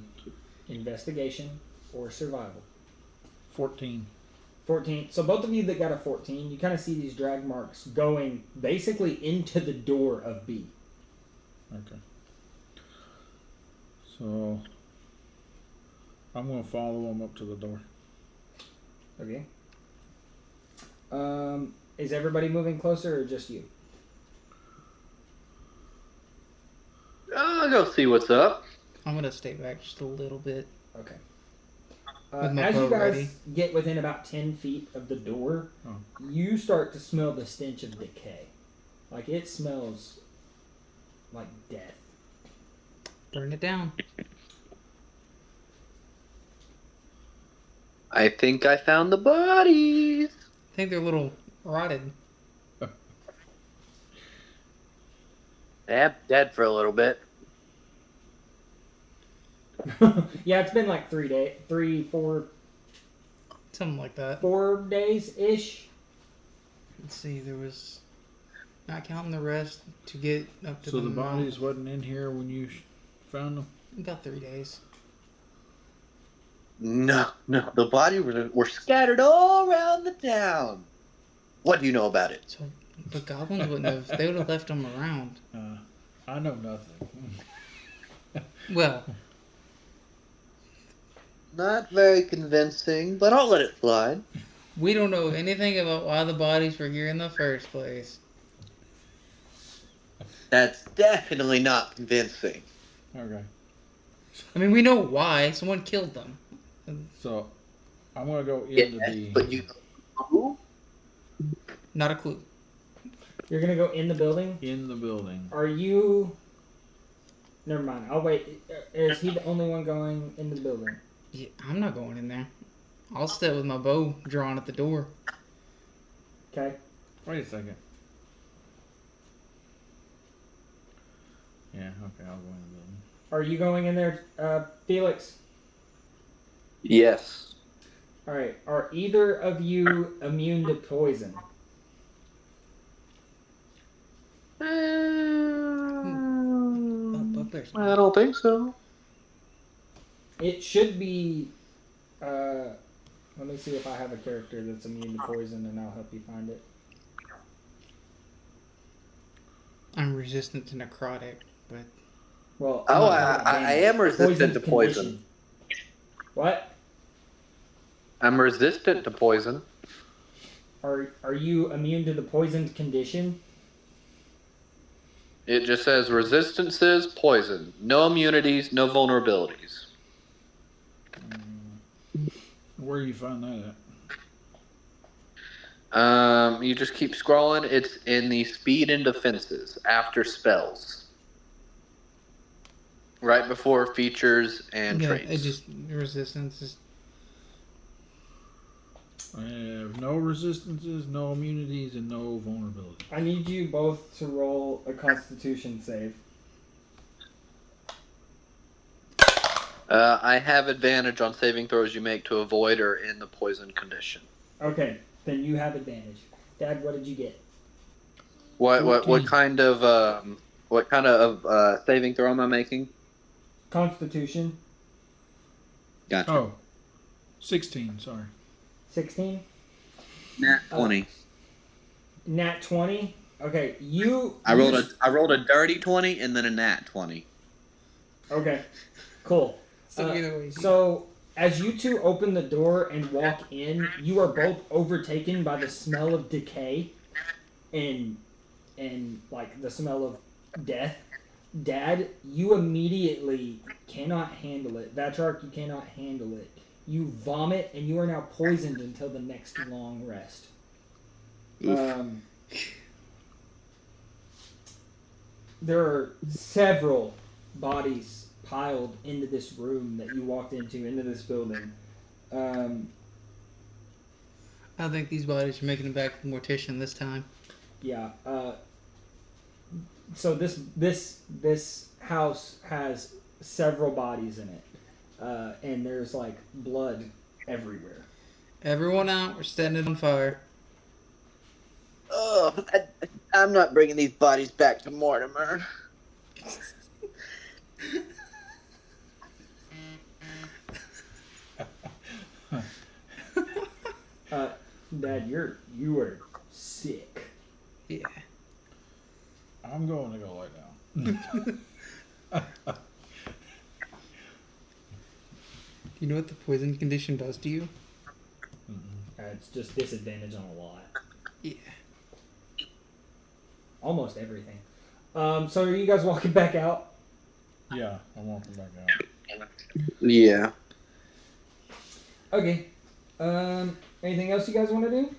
Investigation or survival. 14. 14. So both of you that got a 14, you kind of see these drag marks going basically into the door of B. Okay. So I'm gonna follow them up to the door. Okay. Is everybody moving closer or just you? I'll go see what's up. I'm gonna stay back just a little bit. Okay. With my As you bow guys ready. get within about 10 feet of the door, Oh. you start to smell the stench of decay. Like it smells like death. Burn it down. I think I found the bodies. I think they're a little rotted. They're dead for a little bit. Yeah, it's been like 4 Something like that. days ish. Let's see, there was... Not counting the rest to get up to So the mount. bodies wasn't in here when you found them? About 3 days. No, the bodies were scattered all around the town. What do you know about it? So the goblins wouldn't have... They would have left them around. I know nothing. Well, Not very convincing, but I'll let it slide. we don't know anything about why the bodies were here in the first place. That's definitely not convincing. Okay. I mean, we know why. Someone killed them. So I'm gonna go into Yeah, the but you... Who? Not a clue. You're gonna go in the building? in the building. Are you... Never mind. I'll wait. Is he the only one going in the building? Yeah, I'm not going in there. I'll stay with my bow drawn at the door. Okay. Wait a second. Yeah, okay, I'll go in the building. Are you going in there, Felix? Yes. Alright. Are either of you immune to poison? Bugbear's I don't think so. It should be... let me see if I have a character that's immune to poison and I'll help you find it. I'm resistant to necrotic, but Well, Oh, not I damage. am resistant to Poisoned poison. condition. What? I'm resistant to poison. Are you immune to the poisoned condition? It just says resistances, poison. No immunities, no vulnerabilities. Where you find that at? You just keep scrolling. It's in the speed and defenses after spells. Right before features and yeah, traits. it just resistance is I have no resistances, no immunities, and no vulnerability. I need you both to roll a Constitution save. I have advantage on saving throws you make to avoid or in the poison condition. Okay, then you have advantage. Dad, what did you get? What 14. kind of saving throw am I making? Constitution, Gotcha. Oh, 16, sorry. 16. Nat 20. Nat 20. Okay, I rolled a dirty 20 and then a nat 20. Okay, cool. So either way, So, as you two open the door and walk in, you are both overtaken by the smell of decay and like the smell of death. Dad, you immediately cannot handle it. Vatrarch, you cannot handle it. You vomit and you are now poisoned until the next long rest. There are several bodies piled into this room that you walked into this building. I think these bodies are making it back to the mortician this time. Yeah. So this house has several bodies in it, and there's like blood everywhere. Everyone out, we're setting it on fire. Oh, I'm not bringing these bodies back to Mortimer. Dad, you are sick. Yeah. I'm going to go lie down. You know what the poison condition does to you? It's just disadvantage on a lot. Yeah. Almost everything. So are you guys walking back out? Yeah, I'm walking back out. Yeah. Okay. Anything else you guys want to do?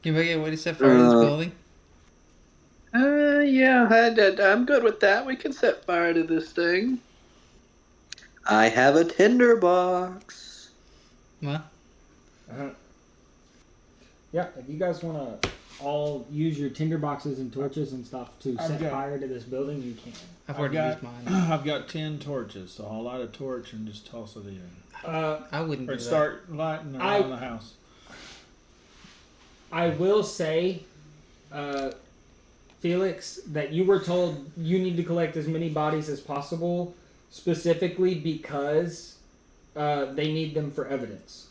Anybody get way to set fire to this building? Yeah, I'm good with that. We can set fire to this thing. I have a tinderbox. What? Yeah, if you guys want to all use your tinderboxes and torches and stuff to I've set got- fire to this building, you can. I've already used mine. I've got 10 torches, so I'll light a torch and just toss it in. I wouldn't do Or that. start lighting around the house. I will say, Felix, that you were told you need to collect as many bodies as possible, specifically because they need them for evidence.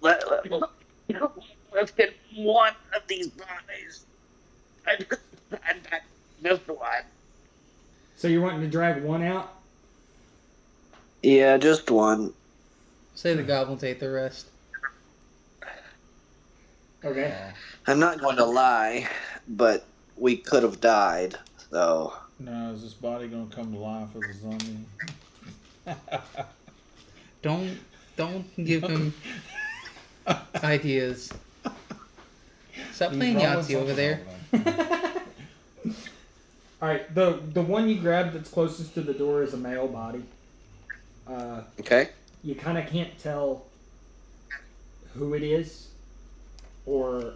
Let's get one of these bodies. Just one. So you're wanting to drag one out? Yeah, just one. Say the goblins ate the rest. Okay. I'm not going to lie, but we could have died, so. Now, is this body going to come to life as a zombie? Don't give him ideas. Stop playing He's rolling Yahtzee over there. something over All right. The one you grabbed that's closest to the door is a male body. Okay. You kind of can't tell who it is, or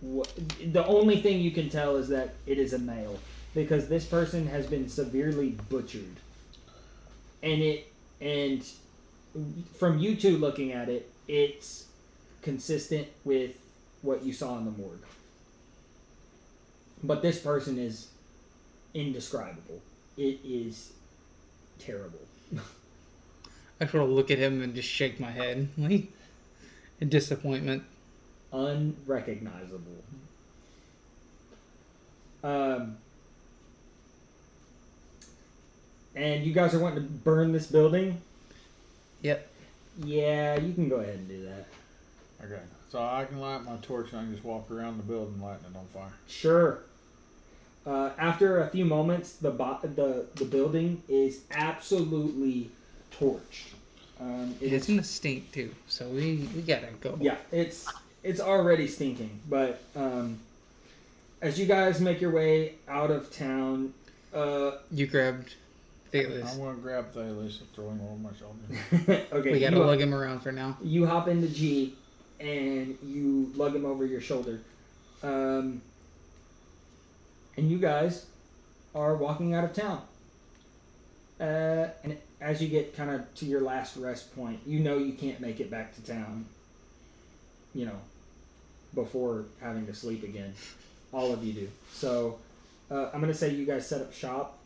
what. The only thing you can tell is that it is a male, because this person has been severely butchered, and from you two looking at it, it's consistent with what you saw in the morgue. But this person is indescribable. It is terrible. I sort of look at him and just shake my head, like in disappointment. Unrecognizable. And you guys are wanting to burn this building? Yep. Yeah, you can go ahead and do that. Okay, so I can light my torch and I can just walk around the building lighting it on fire. Sure. After a few moments, the building is absolutely torched. It's gonna stink too, so we gotta go. Yeah, it's already stinking. But as you guys make your way out of town, You grabbed Fearless. I'm gonna grab Thalis and throw him over my shoulder. Okay, We gotta you, lug him around for now. you hop into G and you lug him over your shoulder. And you guys are walking out of town. And as you get kind of to your last rest point, you know you can't make it back to town, you know, before having to sleep again. All of you do. So I'm going to say you guys set up shop.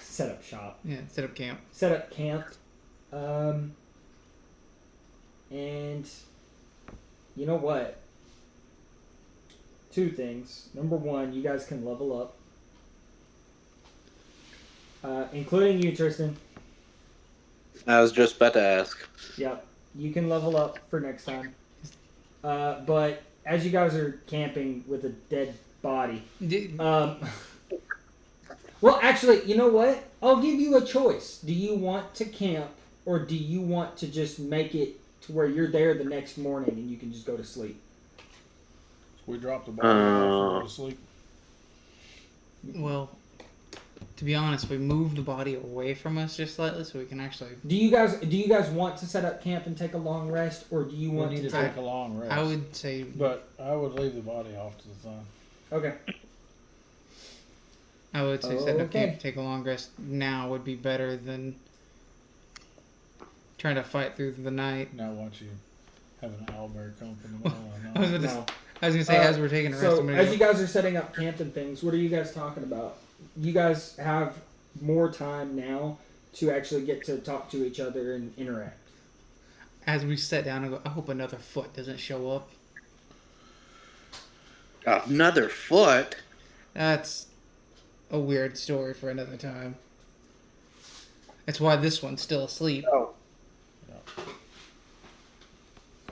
Set up shop. Yeah, set up camp. Set up camp. And you know what? Two things. Number one, you guys can level up. Including you, Tristan. I was just about to ask. Yep. You can level up for next time. But as you guys are camping with a dead body, well, actually, you know what? I'll give you a choice. Do you want to camp, or do you want to just make it to where you're there the next morning and you can just go to sleep? We drop the ball off and go to sleep. Well, to be honest, we moved the body away from us just slightly so we can actually. Do you guys want to set up camp and take a long rest, or do you We want need to to take a long rest. I would say. But I would leave the body off to the sun. Okay. I would say setting up Okay. camp, take a long rest now would be better than trying to fight through the night. Now watch you have an owlbear come from the middle of the I was night. gonna, No. I was gonna say as we're taking a rest. So I'm gonna as go- you guys are setting up camp and things, what are you guys talking about? You guys have more time now to actually get to talk to each other and interact. as we sit down and go, I hope another foot doesn't show up. Another foot? That's a weird story for another time. That's why this one's still asleep.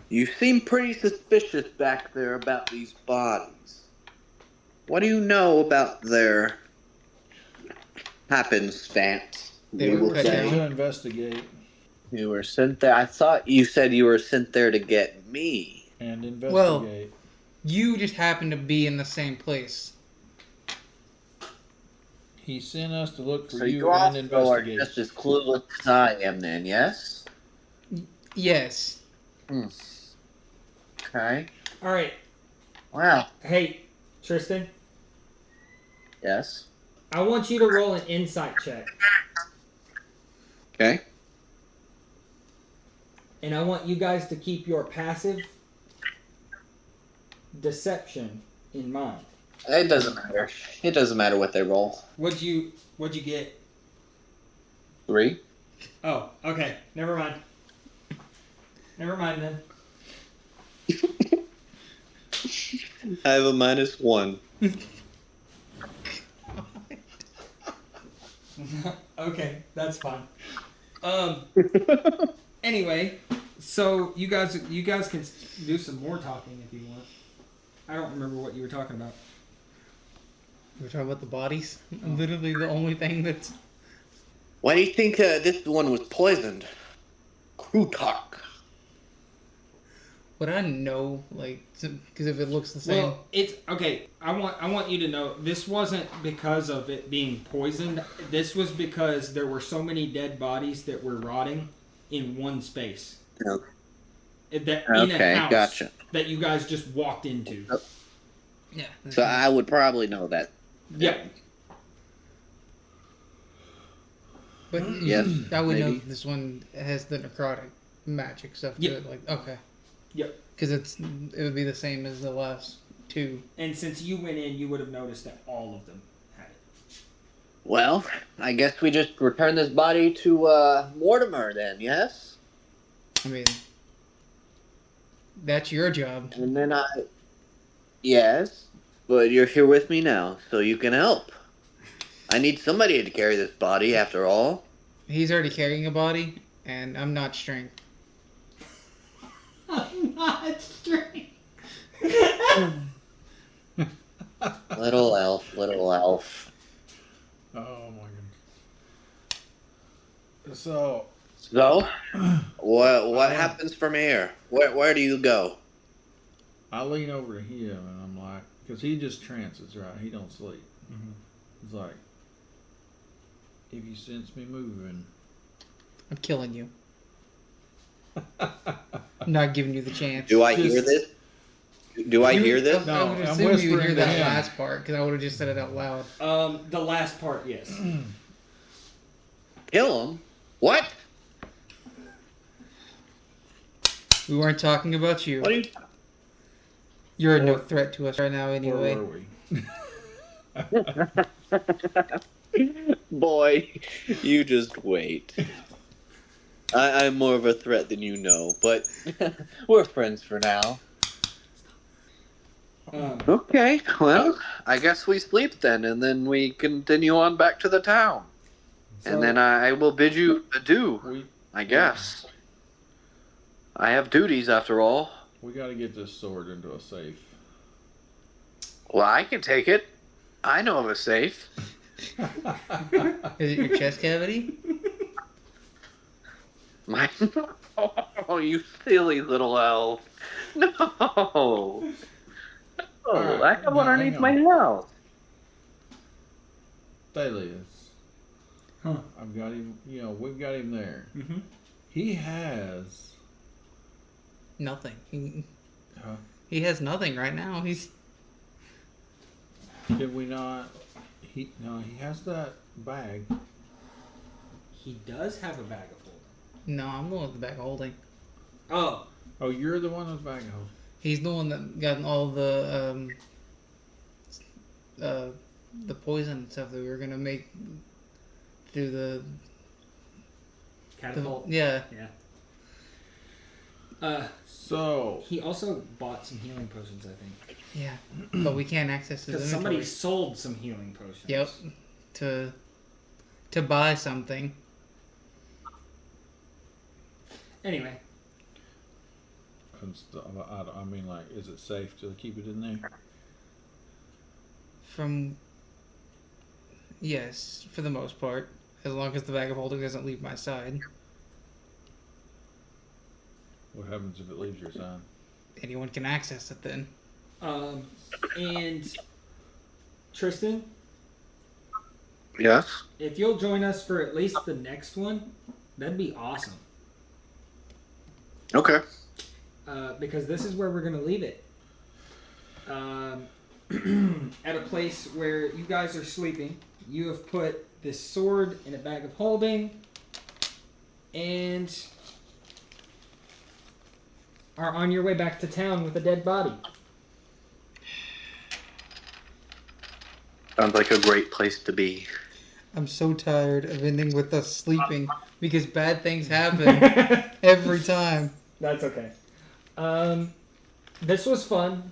You seem pretty suspicious back there about these bodies. What do you know about their happenstance? They we were will cut Sent say. down. to investigate You were sent there. I thought you said you were sent there to get me. and investigate. Well, You just happen to be in the same place. He sent us to look for So you you and also are investigate. just as clueless as I am then, yes? Yes. Okay. All right. Wow. Hey, Tristan, Yes. I want you to roll an insight check, Okay. and I want you guys to keep your passive deception in mind. It doesn't matter. It doesn't matter what they roll. What'd you get? 3. Oh, okay. Never mind. Never mind then. I have a -1. Okay, that's fine. Anyway, so you guys can do some more talking if you want. I don't remember what you were talking about. We're talking about the bodies. Literally the only thing that's. Why do you think this one was poisoned? Krutark. Would I know, like, because if it looks the same. Well, it's okay. I want you to know this wasn't because of it being poisoned. This was because there were so many dead bodies that were rotting in one space. Okay. That in a Okay, house gotcha. that you guys just walked into. Yeah. So I would probably know that. Yep. But Yes, I would know maybe. that this one has the necrotic magic stuff to Yep. it. Like, okay. Yep. Because it would be the same as the last two. And since you went in, you would have noticed that all of them had it. Well, I guess we just return this body to Mortimer then, yes? I mean, that's your job. And then Yes, but you're here with me now, so you can help. I need somebody to carry this body, after all. He's already carrying a body, and I'm not strength. I'm not straight. Little elf. Oh my goodness. So So, what happens from here? Where do you go? I lean over to him and I'm like, because he just trances, right? He don't sleep. He's like, if you sense me moving. I'm killing you. I'm not giving you the chance. Do I Just- hear this? Do I hear this? I would No, I'm assume you would hear whispering to that him. last part because I would have just said it out loud. The last part, yes. Kill him? What? We weren't talking about you. What are you? You're no threat to us right now, Where anyway. were we? Boy, you just wait. I'm more of a threat than you know, but we're friends for now. Okay, well, I guess we sleep then, and then we continue on back to the town. And then I will bid you adieu, We I guess. I have duties after all. we got to get this sword into a safe. Well, I can take it. I know of a safe. Is it your chest cavity? My oh, you silly little elf. No. No, Alright, I have one now, underneath hang my on. house. Thalius. Huh. I've got him. You know, we've got him there. Mm-hmm. He has. Nothing. Huh? He has nothing right now. He's Did we not? He has that bag. He does have a bag of holding. no. I'm the one with the bag holding. Oh, Oh, you're the one with the bag hold. He's the one that got all the poison and stuff that we were gonna make through the catapult. yeah. So He also bought some healing potions, I think. Yeah, but we can't access his Because inventory. somebody sold some healing potions. Yep. To buy something. Anyway, and stuff. I mean, like, is it safe to keep it in there? Yes, for the most part, as long as the bag of holding doesn't leave my side. What happens if it leaves your side? Anyone can access it then. and Tristan, Yes? if you'll join us for at least the next one, that'd be awesome. Okay. Because this is where we're going to leave it. At a place where you guys are sleeping. You have put this sword in a bag of holding and are on your way back to town with a dead body. Sounds like a great place to be. I'm so tired of ending with us sleeping because bad things happen every time. That's okay. This was fun.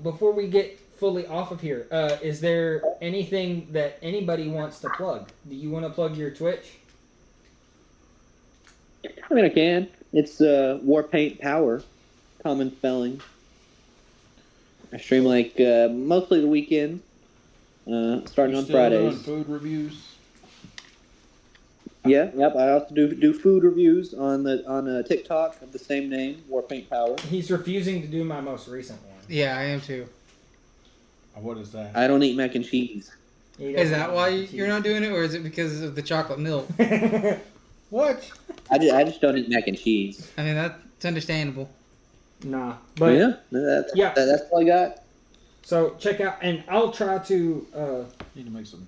Before we get fully off of here, is there anything that anybody wants to plug? Do you want to plug your Twitch? I mean, I can. It's Warpaint Power, common spelling. I stream like mostly the weekend, starting You on still Fridays. doing food reviews? Yeah, yep. I also do food reviews on TikTok of the same name, Warpaint Power. He's refusing to do my most recent one. Yeah, I am too. What is that? I don't eat mac and cheese. He Is doesn't that want why to you're not doing it, or is it because of the chocolate milk? What? I just don't eat mac and cheese. I mean, that's understandable. Nah, But but yeah, Yeah. that's all I got. so check out, and I'll try to. Need to make some.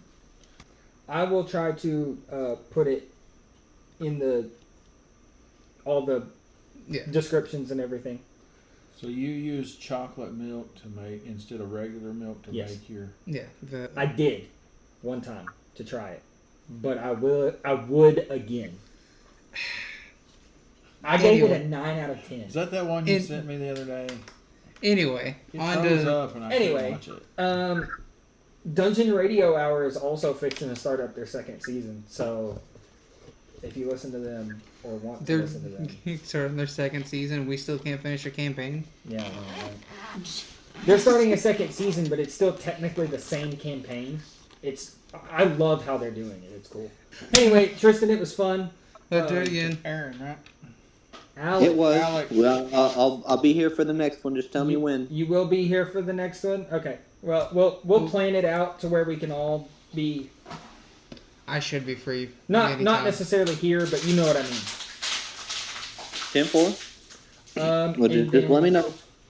I will try to put it in all the Yeah. descriptions and everything. So you use chocolate milk to make instead of regular milk to Yes. make your. Yeah. I did one time to try it, but I would again. I gave it a 9 out of 10. Is that one you In- sent me the other day? Anyway, It on froze to up and I Anyway. couldn't watch it. Dungeon Radio Hour is also fixing to start up their second season, so if you listen to them or want to they're listen to them, starting their second season. We still can't finish their campaign. yeah, I know, right? They're starting a second season, but it's still technically the same campaign. I love how they're doing it. It's cool. Anyway, Tristan, it was fun. Let's do it again. Aaron, right? Alex, It was. Alex. Well, I'll be here for the next one. Just tell me when. You will be here for the next one. Okay. Well, we'll plan it out to where we can all be I should be free. not anytime. necessarily here, but you know what I mean. 10-4. Well, Well, just let me know.